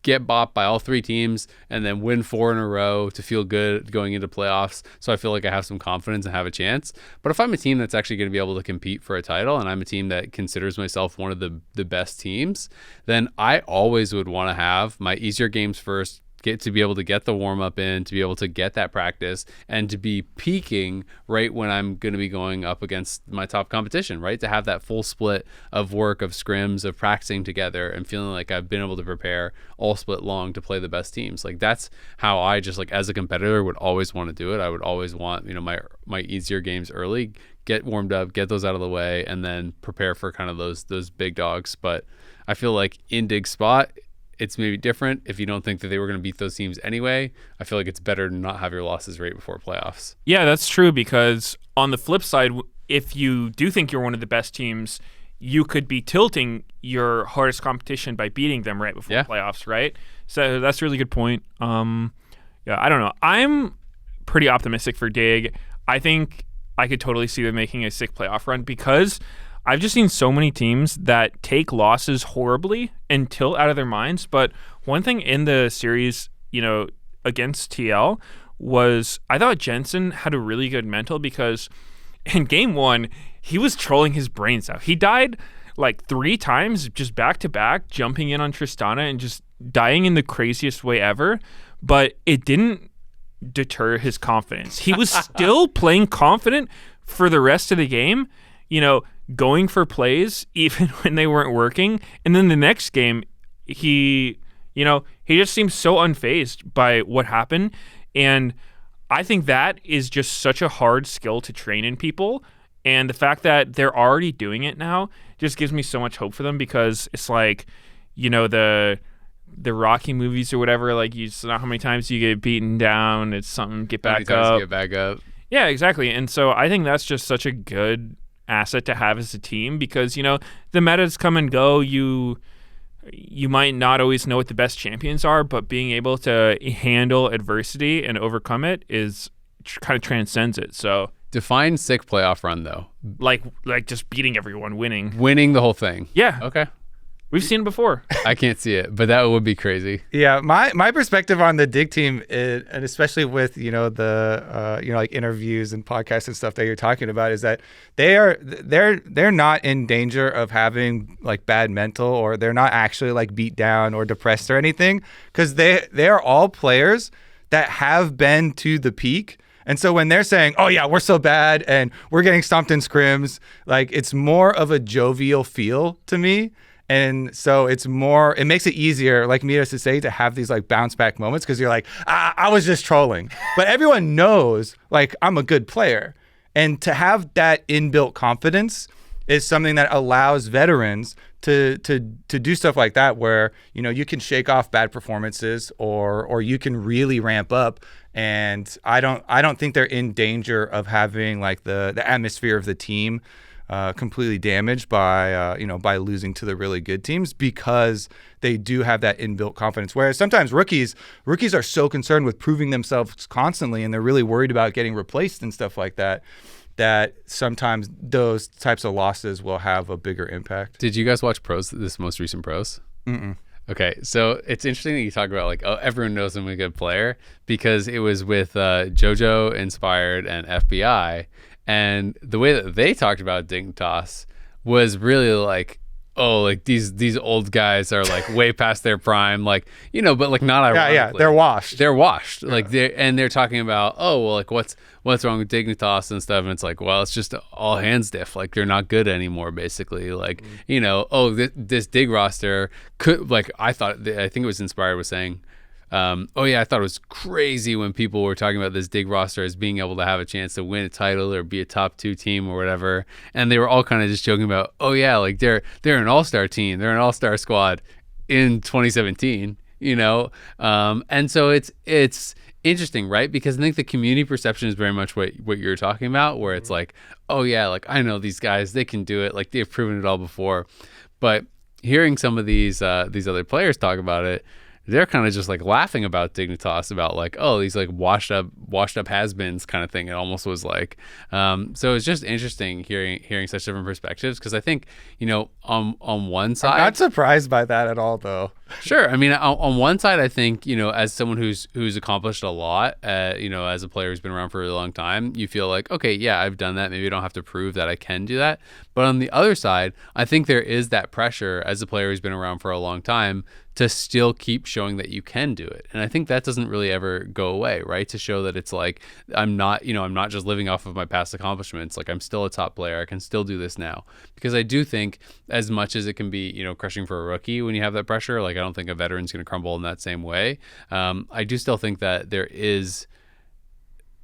get bopped by all three teams and then win 4 in a row to feel good going into playoffs, so I feel like I have some confidence and have a chance. But if I'm a team that's actually going to be able to compete for a title and I'm a team that considers myself one of the best teams, then I always would want to have my easier games first, get to be able to get the warm-up in, to be able to get that practice, and to be peaking right when I'm going to be going up against my top competition, right? To have that full split of work, of scrims, of practicing together and feeling like I've been able to prepare all split long to play the best teams. Like that's how I just like as a competitor would always want to do it. I would always want, my easier games early, get warmed up, get those out of the way, and then prepare for kind of those big dogs. But I feel like in Dig's spot, it's maybe different. If you don't think that they were going to beat those teams anyway, I feel like it's better to not have your losses right before playoffs. Yeah, that's true, because on the flip side, if you do think you're one of the best teams, you could be tilting your hardest competition by beating them right before playoffs, right? So that's a really good point. I don't know. I'm pretty optimistic for Dig. I think I could totally see them making a sick playoff run because I've just seen so many teams that take losses horribly and tilt out of their minds. But one thing in the series, against TL was I thought Jensen had a really good mental because in game 1, he was trolling his brains out. He died like 3 times just back to back, jumping in on Tristana and just dying in the craziest way ever. But it didn't deter his confidence. He was still playing confident for the rest of the game, going for plays even when they weren't working. And then the next game, he just seemed so unfazed by what happened. And I think that is just such a hard skill to train in people. And the fact that they're already doing it now just gives me so much hope for them, because it's like, the Rocky movies or whatever, like you know how many times you get beaten down, it's something, get back up. Get back up. Yeah, exactly. And so I think that's just such a good asset to have as a team, because the metas come and go. You might not always know what the best champions are, but being able to handle adversity and overcome it is kind of transcends it. So define sick playoff run though. Like just beating everyone, winning the whole thing. Yeah. Okay. We've seen it before. I can't see it, but that would be crazy. Yeah, my perspective on the Dig team, and especially with like interviews and podcasts and stuff that you're talking about, is that they're not in danger of having like bad mental, or they're not actually like beat down or depressed or anything, because they are all players that have been to the peak. And so when they're saying, "Oh yeah, we're so bad and we're getting stomped in scrims," like it's more of a jovial feel to me. And so it makes it easier, like Meteos to say, to have these like bounce back moments, because you're like, I was just trolling. But everyone knows like I'm a good player. And to have that inbuilt confidence is something that allows veterans to do stuff like that, where, you can shake off bad performances or you can really ramp up. And I don't think they're in danger of having like the atmosphere of the team completely damaged by losing to the really good teams, because they do have that inbuilt confidence. Whereas sometimes rookies are so concerned with proving themselves constantly, and they're really worried about getting replaced and stuff like that, that sometimes those types of losses will have a bigger impact. Did you guys watch this most recent pros? Mm-mm. Okay, so it's interesting that you talk about like, oh, everyone knows I'm a good player, because it was with JoJo Inspired and FBI, and the way that they talked about Dignitas was really like, oh, like these old guys are like way past their prime, like, you know, but like not ironically. Yeah, they're washed. They're washed. Yeah. Like they're talking about, oh, well, like what's wrong with Dignitas and stuff, and it's like, well, it's just all hands diff. Like they're not good anymore, basically. Like, you know, oh, this Dig roster could, like, I think it was Inspired was saying, oh yeah, I thought it was crazy when people were talking about this Dig roster as being able to have a chance to win a title or be a top 2 team or whatever, and they were all kind of just joking about, oh yeah, like they're an all-star team, they're an all-star squad in 2017, you know, and so it's interesting, right? Because I think the community perception is very much what you're talking about, where it's like, oh yeah, like I know these guys, they can do it, like they've proven it all before, but hearing some of these other players talk about it, they're kind of just like laughing about Dignitas, about like, oh, these like washed up has-beens kind of thing. It almost was like, so it's just interesting hearing such different perspectives, because I think, you know, on one side, I'm not surprised by that at all, though. Sure. I mean, on one side, I think, you know, as someone who's accomplished a lot, you know, as a player who's been around for a really long time, you feel like, okay, yeah, I've done that. Maybe I don't have to prove that I can do that. But on the other side, I think there is that pressure as a player who's been around for a long time to still keep showing that you can do it. And I think that doesn't really ever go away, right? To show that it's like, I'm not just living off of my past accomplishments. Like, I'm still a top player. I can still do this now. Because I do think, as much as it can be, you know, crushing for a rookie when you have that pressure, like I don't think a veteran's going to crumble in that same way. I do still think that there is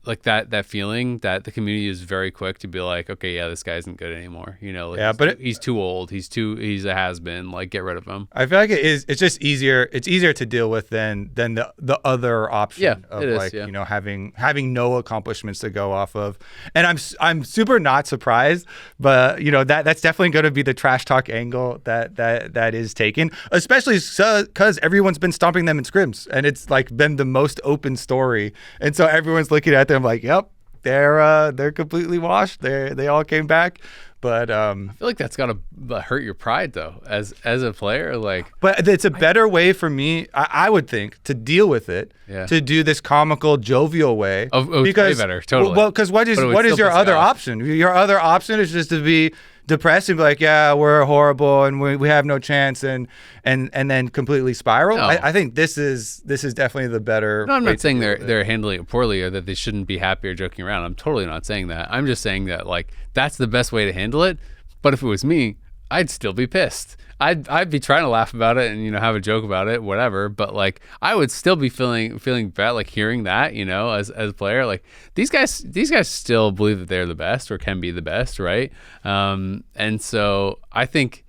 like that feeling that the community is very quick to be like, okay, yeah, this guy isn't good anymore. You know, like yeah, he's too old. He's a has-been. Like, get rid of him. I feel like it's just easier. It's easier to deal with than the other option of you know, having no accomplishments to go off of. And I'm super not surprised, but you know, that's definitely going to be the trash talk angle that is taken, especially because everyone's been stomping them in scrims, and it's like been the most open story, and so everyone's looking at them like, yep, they're completely washed. They all came back. But I feel like that's gotta hurt your pride though, as a player. Like, but it's a better way for me, I would think, to deal with it. Yeah. To do this comical, jovial way. Because way better, totally. Well, because what is your other option? Your other option is just to be depressed and be like, yeah, we're horrible and we have no chance, and then completely spiral. No. I think this is definitely the better. No, I'm not saying they're handling it poorly or that they shouldn't be happy or joking around. I'm totally not saying that. I'm just saying that, like, that's the best way to handle it. But if it was me, I'd still be pissed. I'd be trying to laugh about it and, you know, have a joke about it, whatever. But like, I would still be feeling bad, like hearing that, you know, as a player, like these guys still believe that they're the best or can be the best, right? And so I think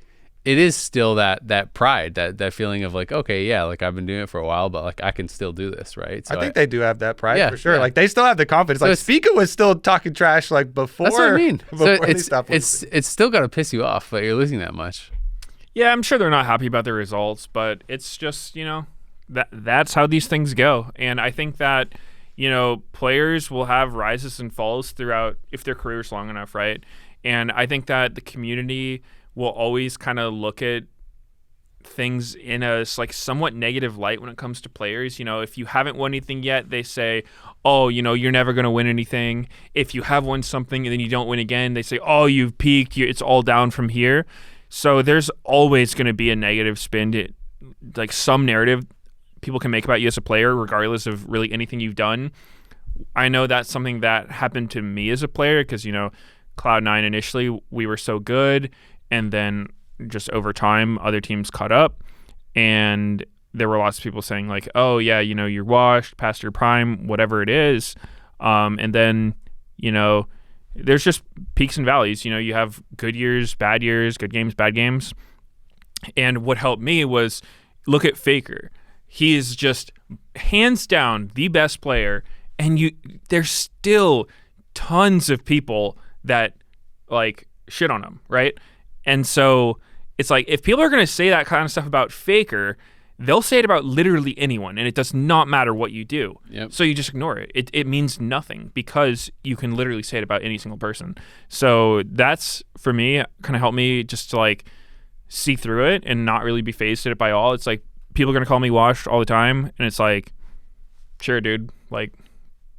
it is still that pride, that feeling of like, okay, yeah, like I've been doing it for a while, but like I can still do this, right? So I think they do have that pride, for sure. Yeah. Like they still have the confidence. So like Spica was still talking trash like before. That's what I mean. So it's still got to piss you off that you're losing that much. Yeah, I'm sure they're not happy about the results, but it's just, you know, that's how these things go. And I think that, you know, players will have rises and falls throughout if their career's long enough, right? And I think that the community will always kind of look at things in a like somewhat negative light when it comes to players. You know, if you haven't won anything yet, they say, oh, you know, you're never going to win anything. If you have won something and then you don't win again, they say, oh, you've peaked. It's all down from here. So there's always going to be a negative spin to, like, some narrative people can make about you as a player, regardless of really anything you've done. I know that's something that happened to me as a player because, you know, Cloud9 initially, we were so good, and then just over time, other teams caught up, and there were lots of people saying, like, oh, yeah, you know, you're washed, past your prime, whatever it is. And then, you know, there's just peaks and valleys. You know, you have good years, good games, bad games. And what helped me was look at Faker. He is just hands down the best player, and there's still tons of people that like shit on him, right? And so it's like, if people are going to say that kind of stuff about Faker, they'll say it about literally anyone, and it does not matter what you do. Yep. So you just ignore it. It means nothing because you can literally say it about any single person. So that's, for me, kind of helped me just to like see through it and not really be phased at it by all. It's like, people are going to call me washed all the time. And it's like, sure, dude. Like,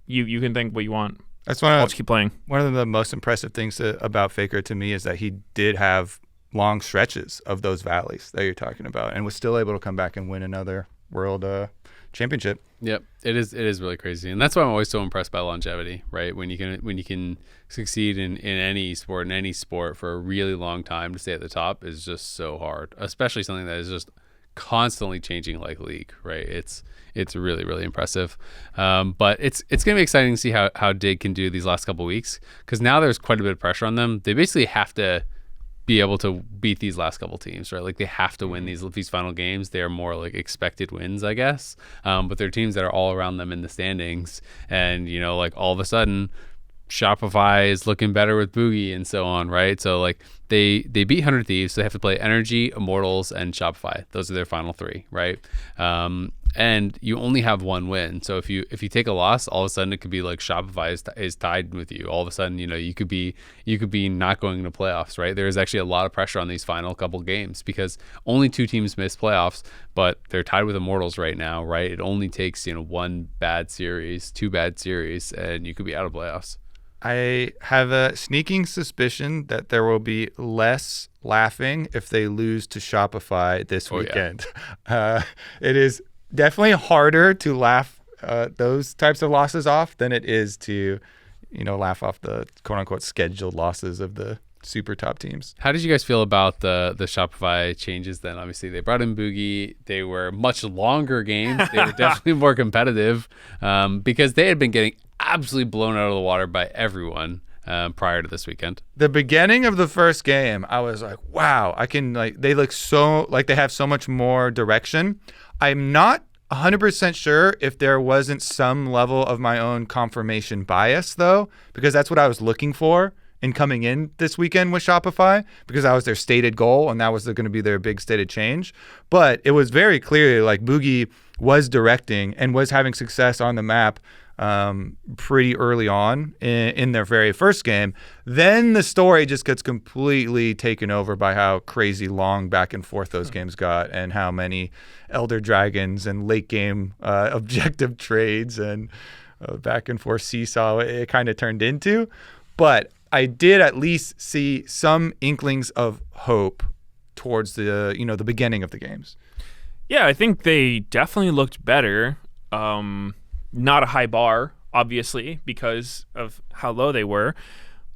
you can think what you want. That's I'll just keep playing. one of the most impressive things about Faker to me is that he did have long stretches of those valleys that you're talking about and was still able to come back and win another world championship. Yep, it is really crazy, and that's why I'm always so impressed by longevity, right? When you can succeed in any sport for a really long time, to stay at the top is just so hard, especially something that is just constantly changing like League, right? It's really, really impressive. But it's gonna be exciting to see how Dig can do these last couple of weeks, because now there's quite a bit of pressure on them. They basically have to be able to beat these last couple teams, right? Like they have to win these final games. They're more like expected wins, I guess. But they're teams that are all around them in the standings, and like all of a sudden, Shopify is looking better with Boogie and so on, right? So like they beat 100 Thieves, so they have to play Energy, Immortals, and Shopify. Those are their final three, right? And you only have one win. So if you take a loss, all of a sudden it could be like Shopify is tied with you. All of a sudden, you could be not going into playoffs, right? There is actually a lot of pressure on these final couple games because only 2 teams missed playoffs, but they're tied with Immortals right now, right? It only takes 1 bad series, 2 bad series, and you could be out of playoffs. I have a sneaking suspicion that there will be less laughing if they lose to Shopify this weekend. Yeah. It is definitely harder to laugh those types of losses off than it is to, laugh off the quote-unquote scheduled losses of the super top teams. How did you guys feel about the Shopify changes then? Obviously, they brought in Boogie. They were much longer games. They were definitely more competitive because they had been getting absolutely blown out of the water by everyone prior to this weekend. The beginning of the first game, I was like, wow, they look so like they have so much more direction. I'm not 100% sure if there wasn't some level of my own confirmation bias, though, because that's what I was looking for in coming in this weekend with Shopify, because that was their stated goal and that was going to be their big stated change. But it was very clearly like Boogie was directing and was having success on the map pretty early on in their very first game. Then the story just gets completely taken over by how crazy long back and forth those games got and how many Elder Dragons and late game objective trades and back and forth seesaw it kind of turned into. But I did at least see some inklings of hope towards the the beginning of the games. Yeah, I think they definitely looked better. Not a high bar, obviously, because of how low they were.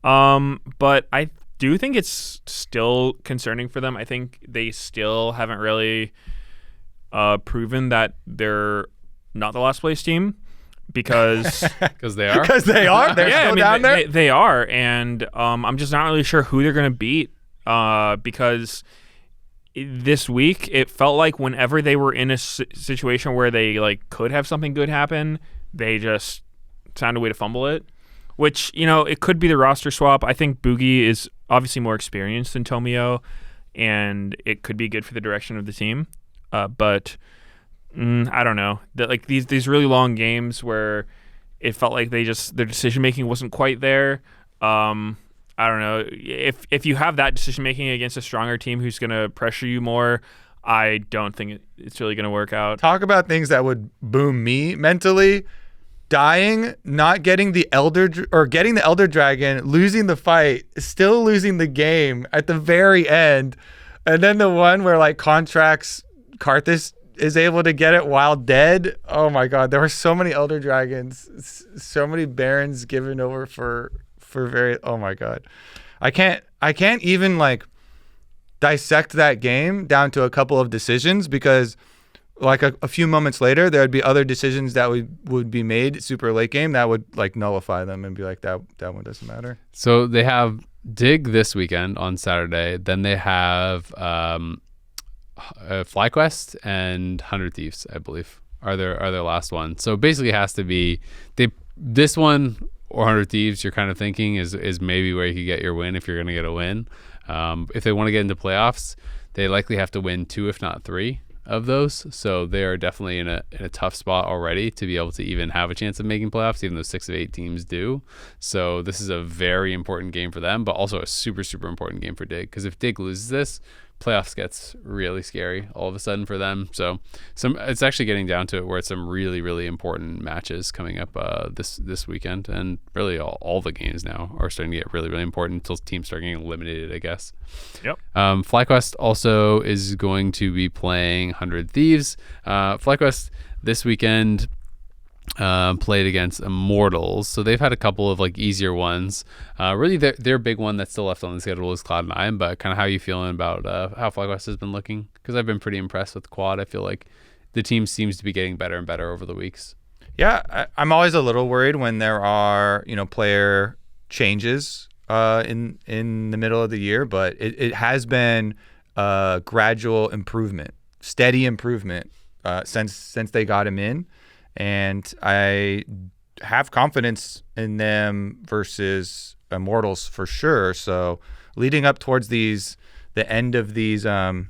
But I do think it's still concerning for them. I think they still haven't really proven that they're not the last place team because they are. Because they are. They're still down there. They are, and I'm just not really sure who they're going to beat because this week it felt like whenever they were in a situation where they could have something good happen, they just found a way to fumble it, which it could be the roster swap. I think Boogie is obviously more experienced than Tomio, and it could be good for the direction of the team, but I don't know, that these really long games where it felt like their decision making wasn't quite there. I don't know. If you have that decision making against a stronger team who's going to pressure you more, I don't think it's really going to work out. Talk about things that would boom me mentally. Dying, not getting the getting the Elder Dragon, losing the fight, still losing the game at the very end. And then the one where Contracts Karthus is able to get it while dead. Oh my God. There were so many Elder Dragons, so many Barons given over for very, oh my God. I can't even dissect that game down to a couple of decisions because a few moments later there would be other decisions that would be made super late game that would nullify them and be like that one doesn't matter. So they have Dig this weekend on Saturday, then they have FlyQuest and 100 Thieves, I believe, are their last one. So basically it has to be this one or 100 Thieves, you're kind of thinking is maybe where you could get your win if you're going to get a win. If they want to get into playoffs, they likely have to win 2, if not 3 of those. So they are definitely in a tough spot already to be able to even have a chance of making playoffs, even though 6 of 8 teams do. So this is a very important game for them, but also a super, super important game for Dig. Because if Dig loses this, playoffs gets really scary all of a sudden for them. So it's actually getting down to it where it's some really, really important matches coming up this weekend, and really all the games now are starting to get really, really important until teams start getting eliminated, I guess. Yep. FlyQuest also is going to be playing 100 Thieves. FlyQuest this weekend played against Immortals, so they've had a couple of like easier ones. Really, their big one that's still left on the schedule is Cloud9. But kind of how you feeling about how FlyQuest has been looking? Because I've been pretty impressed with Quad. I feel like the team seems to be getting better and better over the weeks. Yeah, I'm always a little worried when there are player changes in the middle of the year, but it has been gradual improvement, steady improvement since they got him in. And I have confidence in them versus Immortals for sure. So leading up towards the end of these end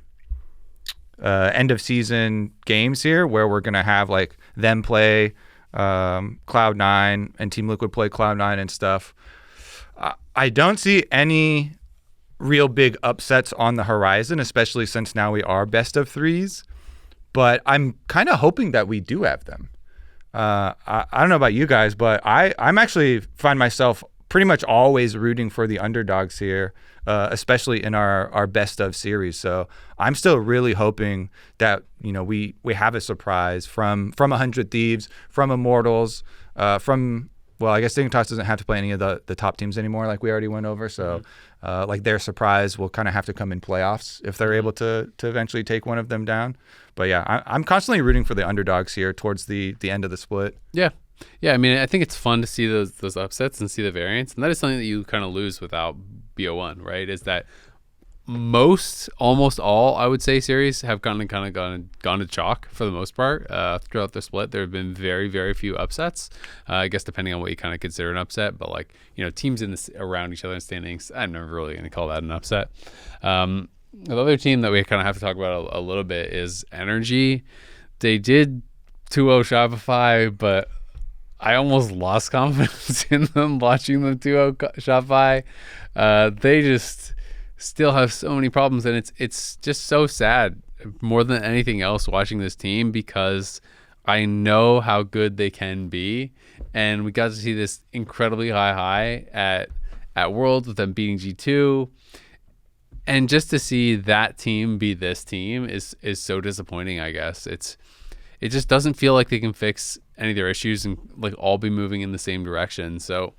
of season games here, where we're gonna have like them play Cloud9 and Team Liquid play Cloud9 and stuff, I don't see any real big upsets on the horizon, especially since now we are best of threes. But I'm kind of hoping that we do have them. I don't know about you guys, but I'm actually find myself pretty much always rooting for the underdogs here, especially in our best of series. So I'm still really hoping that we have a surprise from 100 Thieves, from Immortals, from I guess Dignitas doesn't have to play any of the top teams anymore, like we already went over. So like their surprise will kind of have to come in playoffs if they're able to eventually take one of them down. But yeah, I'm constantly rooting for the underdogs here towards the end of the split. Yeah. I mean, I think it's fun to see those upsets and see the variance, and that is something that you kind of lose without BO1, right? Is that almost all, I would say, series have gone to chalk for the most part throughout the split. There have been very, very few upsets. I guess depending on what you kind of consider an upset, but like teams around each other in standings, I'm never really going to call that an upset. The other team that we kind of have to talk about a little bit is Energy. They did 2-0 Shopify, but I almost lost confidence in them watching them 2-0 Shopify. They just still have so many problems, and it's just so sad more than anything else watching this team, because I know how good they can be, and we got to see this incredibly high at Worlds with them beating G2. And just to see that team be this team is so disappointing, I guess. It just doesn't feel like they can fix any of their issues and like all be moving in the same direction. So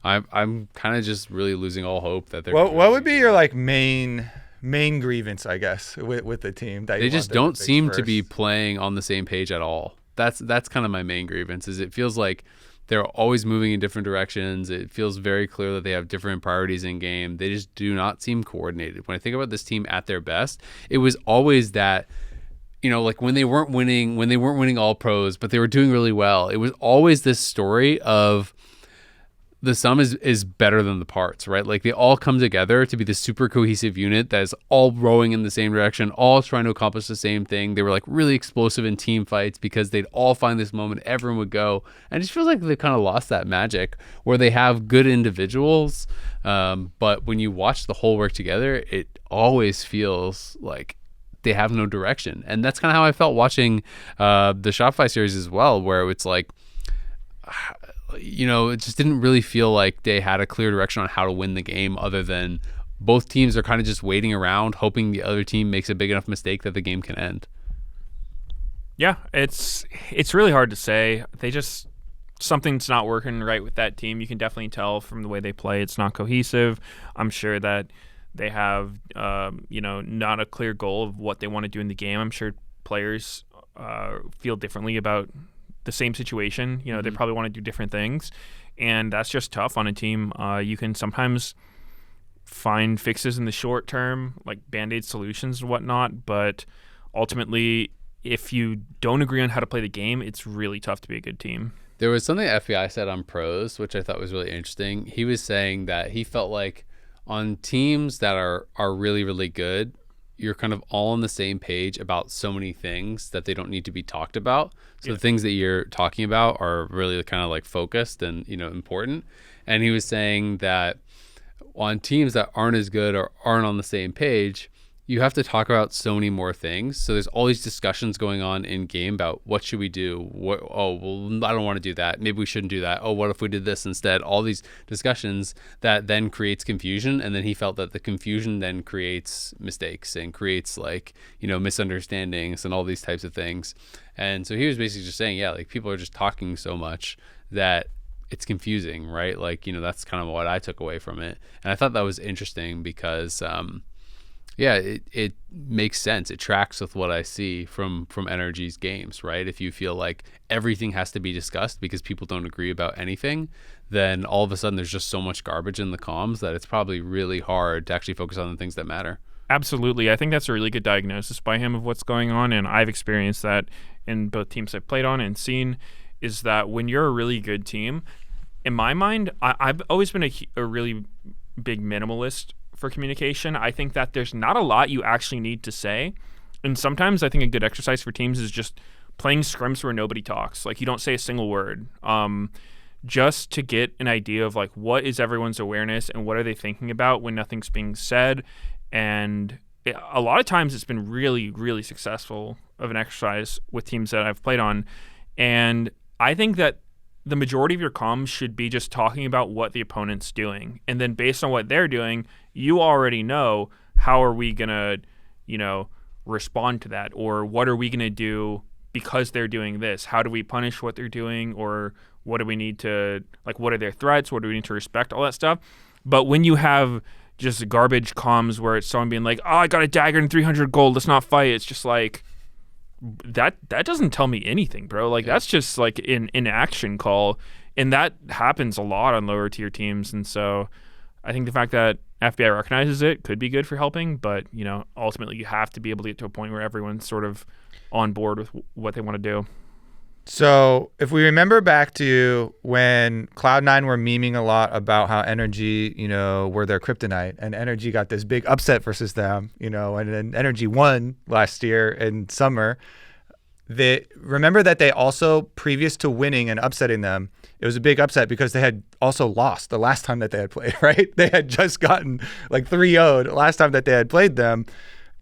I'm kind of just really losing all hope that they're. Well, what would be your like main grievance, I guess, with the team? That they just don't seem to be playing on the same page at all. That's kind of my main grievance. Is it feels like they're always moving in different directions. It feels very clear that they have different priorities in game. They just do not seem coordinated. When I think about this team at their best, it was always that, like when they weren't winning all pros, but they were doing really well. It was always this story of the sum is better than the parts, right? Like they all come together to be this super cohesive unit that is all rowing in the same direction, all trying to accomplish the same thing. They were like really explosive in team fights because they'd all find this moment, everyone would go. And it just feels like they've kind of lost that magic where they have good individuals, but when you watch the whole work together, it always feels like they have no direction. And that's kind of how I felt watching the Shopify series as well, where it's like, it just didn't really feel like they had a clear direction on how to win the game, other than both teams are kind of just waiting around, hoping the other team makes a big enough mistake that the game can end. Yeah, it's really hard to say. Something's not working right with that team. You can definitely tell from the way they play. It's not cohesive. I'm sure that they have, not a clear goal of what they want to do in the game. I'm sure players feel differently about the same situation. They probably want to do different things, and that's just tough on a team. You can sometimes find fixes in the short term, like band-aid solutions and whatnot, but ultimately, if you don't agree on how to play the game, it's really tough to be a good team. There was something FBI said on pros, which I thought was really interesting. He was saying that he felt like on teams that are really, really good, you're kind of all on the same page about so many things that they don't need to be talked about. So the things that you're talking about are really kind of like focused and, important. And he was saying that on teams that aren't as good or aren't on the same page, you have to talk about so many more things. So there's all these discussions going on in game about what should we do? Oh, well, I don't want to do that. Maybe we shouldn't do that. Oh, what if we did this instead? All these discussions that then creates confusion. And then he felt that the confusion then creates mistakes and creates misunderstandings and all these types of things. And so he was basically just saying, yeah, like people are just talking so much that it's confusing, right? Like, that's kind of what I took away from it. And I thought that was interesting because, it makes sense. It tracks with what I see from NRG's games, right? If you feel like everything has to be discussed because people don't agree about anything, then all of a sudden there's just so much garbage in the comms that it's probably really hard to actually focus on the things that matter. Absolutely. I think that's a really good diagnosis by him of what's going on, and I've experienced that in both teams I've played on and seen, is that when you're a really good team, in my mind, I've always been a really big minimalist for communication. I think that there's not a lot you actually need to say. And sometimes I think a good exercise for teams is just playing scrims where nobody talks. Like, you don't say a single word. Just to get an idea of like what is everyone's awareness and what are they thinking about when nothing's being said. And a lot of times it's been really, really successful of an exercise with teams that I've played on. And I think that the majority of your comms should be just talking about what the opponent's doing. And then based on what they're doing, you already know how are we going to, respond to that, or what are we going to do because they're doing this? How do we punish what they're doing, or what do we need to, like, what are their threats? What do we need to respect? All that stuff. But when you have just garbage comms where it's someone being like, oh, I got a dagger and 300 gold, let's not fight. It's just like, that doesn't tell me anything, bro. Like, that's just like an action call. And that happens a lot on lower tier teams. And so I think the fact that FBI recognizes it could be good for helping, but ultimately you have to be able to get to a point where everyone's sort of on board with what they want to do. So if we remember back to when Cloud9 were memeing a lot about how Energy, were their kryptonite, and Energy got this big upset versus them, and then Energy won last year in summer. Remember that they also, previous to winning and upsetting them, it was a big upset because they had also lost the last time that they had played, right? They had just gotten like 3-0'd last time that they had played them.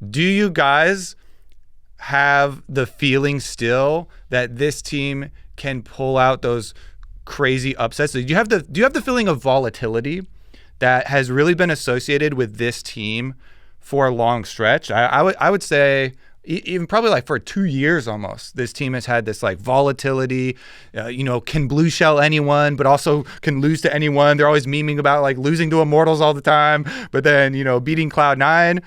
Do you guys have the feeling still that this team can pull out those crazy upsets? So do you have the feeling of volatility that has really been associated with this team for a long stretch? I would say even probably like for 2 years almost, this team has had this like volatility, can blue shell anyone, but also can lose to anyone. They're always memeing about like losing to Immortals all the time, but then, beating Cloud9.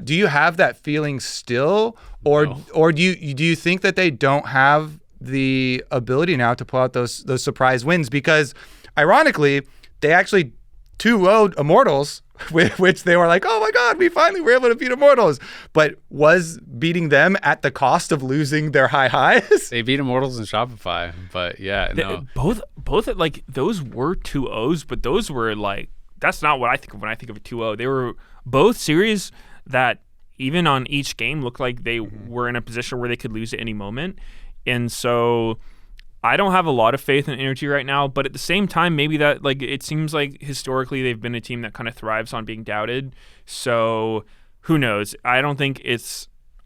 Do you have that feeling still, or No. or do you think that they don't have the ability now to pull out those surprise wins? Because ironically, they actually 2-0'd Immortals, which they were like, oh my God, we finally were able to beat Immortals. But was beating them at the cost of losing their highs? They beat Immortals in Shopify, but yeah, no. Both like those were 2-0s, but those were like, that's not what I think of when I think of a 2-0. They were both series that even on each game looked like they were in a position where they could lose at any moment. And so I don't have a lot of faith in Energy right now, but at the same time, maybe that, like, it seems like historically they've been a team that kind of thrives on being doubted. So who knows? I don't think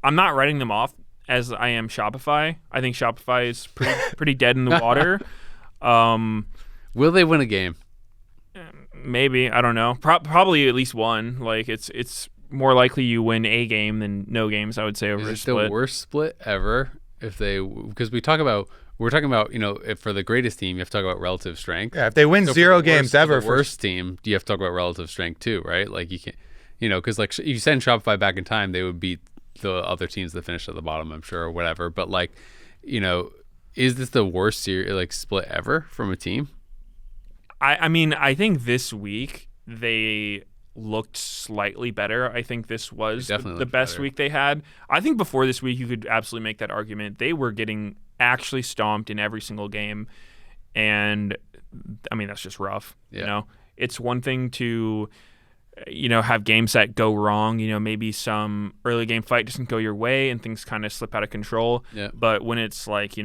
I'm not writing them off as I am Shopify. I think Shopify is pretty dead in the water. Will they win a game? Maybe, I don't know. Probably at least one. Like, it's more likely you win a game than no games, I would say, over Is a it split. the worst split ever? Because we're talking about, if for the greatest team, you have to talk about relative strength. Yeah, if they win So for 0 the games ever, for the worst team, you have to talk about relative strength too, right? Like, you can't, because like if you send Shopify back in time, they would beat the other teams that finished at the bottom, I'm sure, or whatever. But like, is this the worst split ever from a team? I mean, I think this week they looked slightly better. I think this was the best better. week they had. I think before this week, you could absolutely make that argument. They were getting actually stomped in every single game. And I mean, that's just rough. Yeah. It's one thing to, have games that go wrong. Maybe some early game fight doesn't go your way and things kind of slip out of control. Yeah. But when it's like,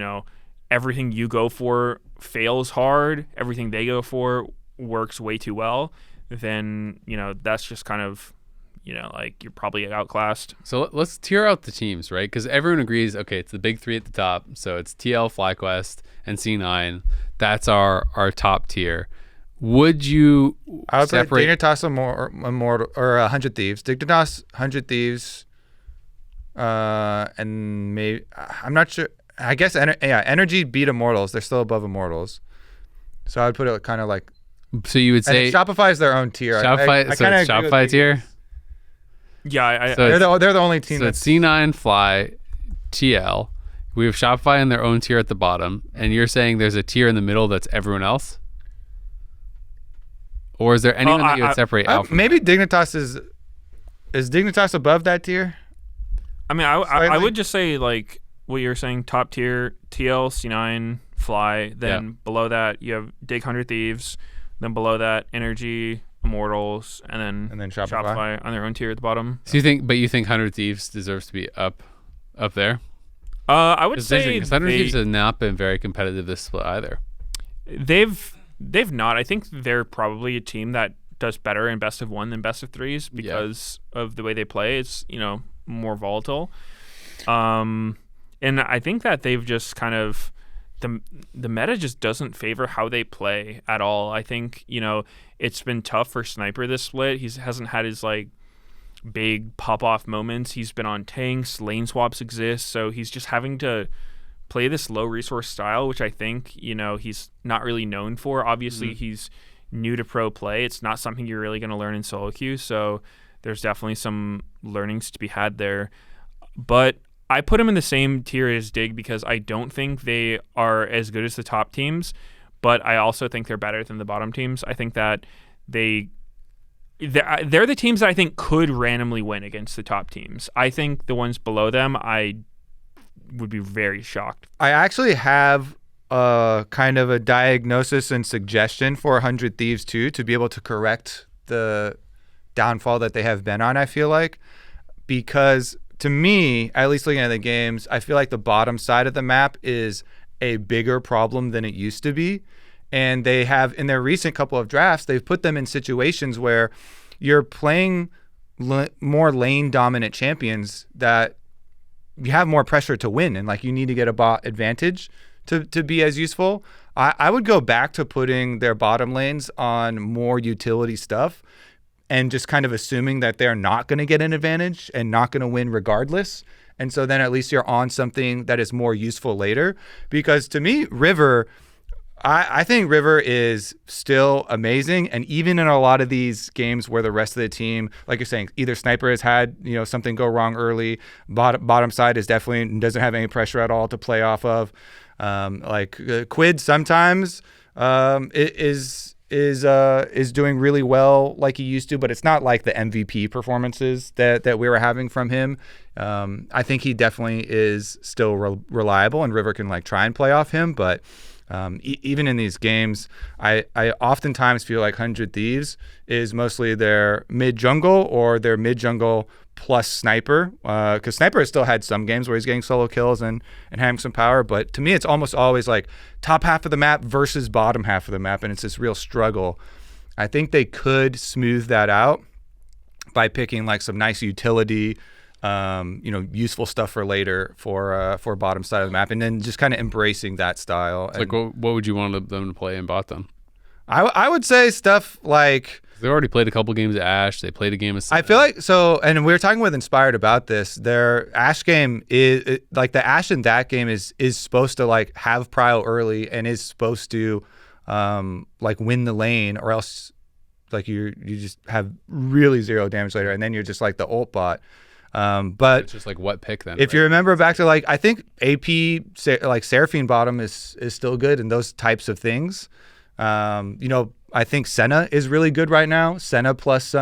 everything you go for fails hard, everything they go for works way too well, then, that's just kind of like you're probably outclassed. So let's tier out the teams, right? Because everyone agrees, okay, it's the big three at the top. So it's TL, FlyQuest, and C9. That's our top tier. Would you I would separate? put Dignitas Immortal or 100 Thieves. Dignitas, 100 Thieves, and maybe I'm not sure. I guess Energy beat Immortals. They're still above Immortals. So I would put it kind of like. So you would say Shopify is their own tier. Shopify. I So it's agree with Shopify you. tier. Yeah, So They're the only team. So it's C9, Fly, TL. We have Shopify in their own tier at the bottom, and you're saying there's a tier in the middle that's everyone else, or is there anyone that you would separate out? From maybe Dignitas is Dignitas above that tier? I mean, I Slightly. would just say like what you're saying, top tier TL, C9, Fly. Then below that you have Dig 100 Thieves. Then below that Energy, Immortals, and then Shopify. on their own tier at the bottom. So you think 100 Thieves deserves to be up there? I would say because 100 Thieves has not been very competitive this split either. They've not. I think they're probably a team that does better in best of 1 than best of 3s because of the way they play. It's more volatile, and I think that they've just kind of the meta just doesn't favor how they play at all. I think it's been tough for Sniper this split. He hasn't had his like big pop off moments. He's been on tanks, lane swaps exist, so he's just having to play this low resource style, which I think he's not really known for. Obviously, he's new to pro play. It's not something you're really going to learn in solo queue, so there's definitely some learnings to be had there. But I put him in the same tier as Dig because I don't think they are as good as the top teams, but I also think they're better than the bottom teams. I think that they're the teams that I think could randomly win against the top teams. I think the ones below them, I would be very shocked. I actually have kind of a diagnosis and suggestion for 100 Thieves too, to be able to correct the downfall that they have been on, I feel like. Because to me, at least looking at the games, I feel like the bottom side of the map is a bigger problem than it used to be. And they have, in their recent couple of drafts, they've put them in situations where you're playing more lane dominant champions that you have more pressure to win, and like you need to get a bot advantage to be as useful. I would go back to putting their bottom lanes on more utility stuff and just kind of assuming that they're not going to get an advantage and not going to win regardless. And so then at least you're on something that is more useful later. Because to me, River, I think River is still amazing. And even in a lot of these games where the rest of the team, like you're saying, either Sniper has had something go wrong early, bottom side is definitely doesn't have any pressure at all to play off of. Quid sometimes is doing really well like he used to, but it's not like the MVP performances that we were having from him. I think he definitely is still reliable, and River can like try and play off him, but even in these games, I oftentimes feel like 100 Thieves is mostly their mid jungle or their mid jungle plus Sniper, because Sniper has still had some games where he's getting solo kills and having some power, but to me it's almost always like top half of the map versus bottom half of the map, and it's this real struggle. I think they could smooth that out by picking like some nice utility, useful stuff for later for bottom side of the map, and then just kind of embracing that style. Like what would you want them to play in bot then? I would say stuff like, they already played a couple games of Ashe. They played a game of I feel like so, and we were talking with Inspired about this. Their Ashe game is like the Ashe in that game is supposed to like have prio early and is supposed to like win the lane, or else like you just have really zero damage later, and then you're just like the ult bot. But it's just like what pick then? If you remember back to like, I think AP like Seraphine bottom is still good and those types of things. I think Senna is really good right now. Senna plus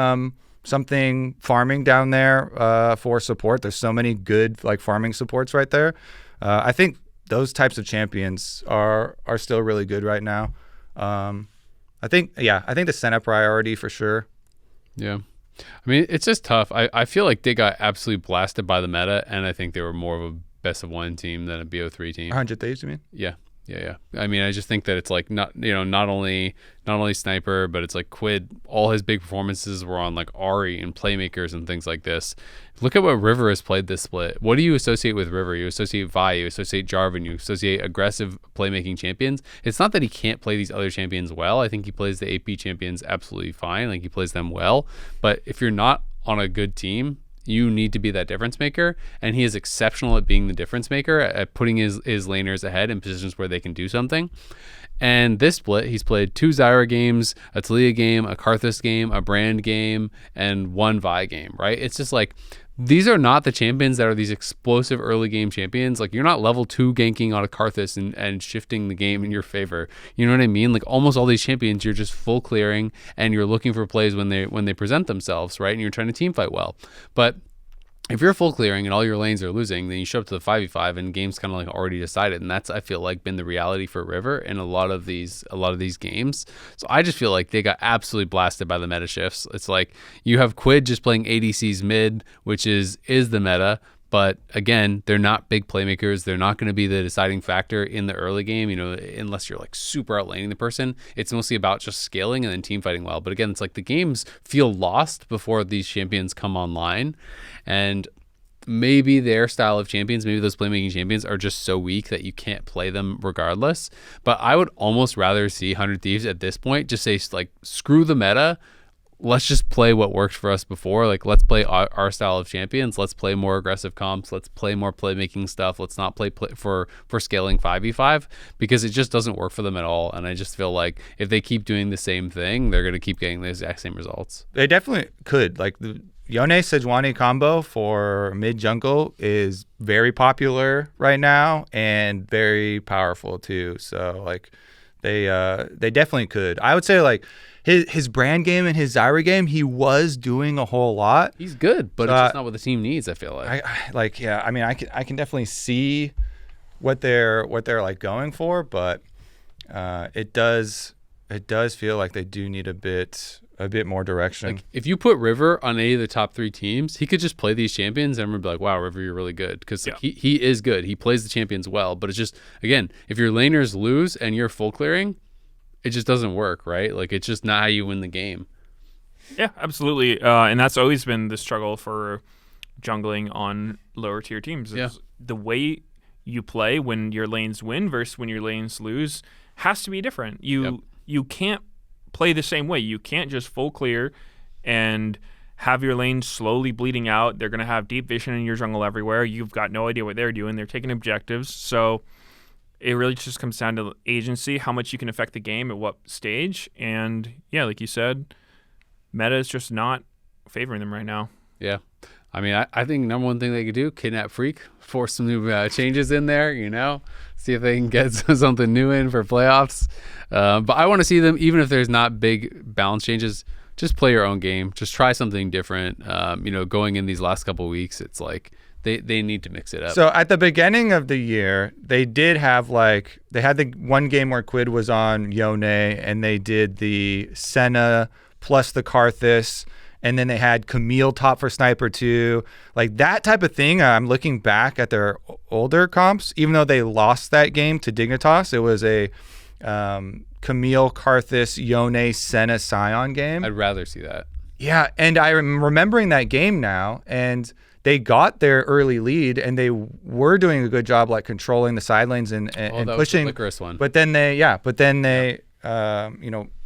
something farming down there for support. There's so many good like farming supports right there. I think those types of champions are still really good right now. I think the Senna priority for sure. Yeah. I mean, it's just tough. I feel like they got absolutely blasted by the meta, and I think they were more of a best of one team than a BO3 team. 100 Thieves, you mean? Yeah. Yeah. I mean, I just think that it's like not only Sniper, but it's like Quid. All his big performances were on like Ari and playmakers and things like this. Look at what River has played this split. What do you associate with River? You associate Vi, you associate Jarvan, you associate aggressive playmaking champions. It's not that he can't play these other champions well. I think he plays the AP champions absolutely fine. Like he plays them well. But if you're not on a good team, you need to be that difference maker, and he is exceptional at being the difference maker, at putting his laners ahead in positions where they can do something. And this split, he's played 2 Zyra games, a Taliyah game, a Karthus game, a Brand game, and 1 Vi game, right? It's just like, these are not the champions that are these explosive early game champions. Like, you're not level 2 ganking on a Karthus and shifting the game in your favor. You know what I mean? Like, almost all these champions, you're just full clearing and you're looking for plays when they present themselves, right? And you're trying to team fight well. But if you're full clearing and all your lanes are losing, then you show up to the 5v5 and game's kind of like already decided. And that's, I feel like, been the reality for River in a lot of these games. So I just feel like they got absolutely blasted by the meta shifts. It's like you have Quid just playing ADCs mid, which is the meta. But again, they're not big playmakers. They're not going to be the deciding factor in the early game, unless you're like super outlaning the person. It's mostly about just scaling and then team fighting well. But again, it's like the games feel lost before these champions come online. And maybe their style of champions, maybe those playmaking champions are just so weak that you can't play them regardless. But I would almost rather see 100 Thieves at this point just say, like, screw the meta. Let's just play what worked for us before. Like, let's play our style of champions. Let's play more aggressive comps. Let's play more playmaking stuff. Let's not play for scaling 5v5, because it just doesn't work for them at all. And I just feel like if they keep doing the same thing, they're going to keep getting the exact same results. They definitely could. Like, the Yone Sejuani combo for mid jungle is very popular right now and very powerful too. So like they definitely could. I would say like his Brand game and his Zyra game, he was doing a whole lot. He's good, but it's just not what the team needs, I feel like. I mean, I can definitely see what they're like going for, but it does feel like they do need a bit more direction. Like, if you put River on any of the top 3 teams, he could just play these champions and everyone would be like, wow, River, you're really good. Because he is good. He plays the champions well. But it's just, again, if your laners lose and you're full clearing, it just doesn't work, right? Like, it's just not how you win the game. Yeah, absolutely. And that's always been the struggle for jungling on lower tier teams. Yeah. The way you play when your lanes win versus when your lanes lose has to be different. You can't play the same way. You can't just full clear and have your lane slowly bleeding out. They're going to have deep vision in your jungle everywhere. You've got no idea what they're doing. They're taking objectives. So it really just comes down to agency, how much you can affect the game at what stage. And yeah, like you said, meta is just not favoring them right now. Yeah. I mean, I think number one thing they could do, kidnap Freak, force some new changes in there, see if they can get something new in for playoffs. But I want to see them, even if there's not big balance changes, just play your own game. Just try something different. Going in these last couple of weeks, it's like they need to mix it up. So at the beginning of the year, they did have they had the one game where Quid was on Yone, and they did the Senna plus the Karthus. And then they had Camille top for Sniper too. Like that type of thing, I'm looking back at their older comps, even though they lost that game to Dignitas, it was a Camille, Karthus, Yone, Senna, Sion game. I'd rather see that. Yeah, and I'm remembering that game now, and they got their early lead, and they were doing a good job like controlling the side lanes and pushing. Was the Licorice one. But then they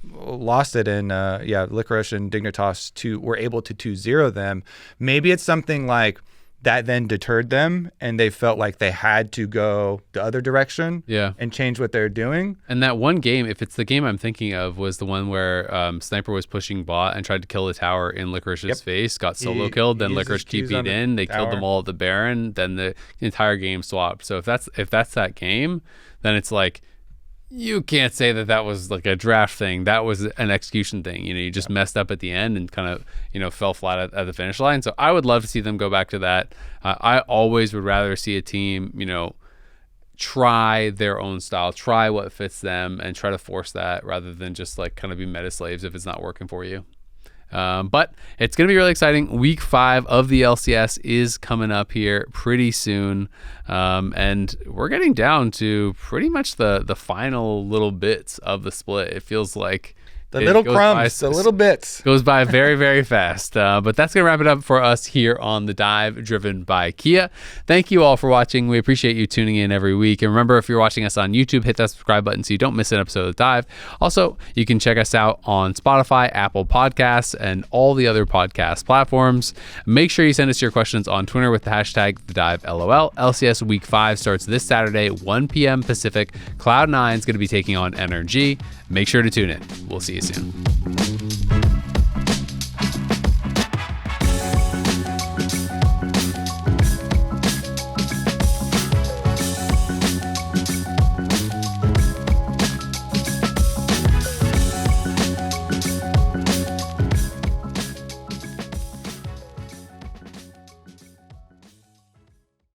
lost it, and Licorice and Dignitas were able to 2-0 them. Maybe it's something like that then deterred them, and they felt like they had to go the other direction and change what they're doing. And that one game, if it's the game I'm thinking of, was the one where Sniper was pushing bot and tried to kill the tower in Licorice's face, got solo killed, then Licorice TP'd in, they killed them all at the Baron, then the entire game swapped. So if that's that game, then it's like, you can't say that was like a draft thing. That was an execution thing. You just messed up at the end and kind of, fell flat at the finish line. So I would love to see them go back to that. I always would rather see a team, try their own style, try what fits them, and try to force that rather than just like kind of be meta slaves if it's not working for you. But it's going to be really exciting. Week 5 of the LCS is coming up here pretty soon. And we're getting down to pretty much the final little bits of the split. It feels like The little crumbs, the little bits. Goes by very, very fast. But that's going to wrap it up for us here on The Dive, driven by Kia. Thank you all for watching. We appreciate you tuning in every week. And remember, if you're watching us on YouTube, hit that subscribe button so you don't miss an episode of The Dive. Also, you can check us out on Spotify, Apple Podcasts, and all the other podcast platforms. Make sure you send us your questions on Twitter with the hashtag TheDiveLOL. LCS Week 5 starts this Saturday, 1 p.m. Pacific. Cloud9 is going to be taking on NRG. Make sure to tune in. We'll see you soon.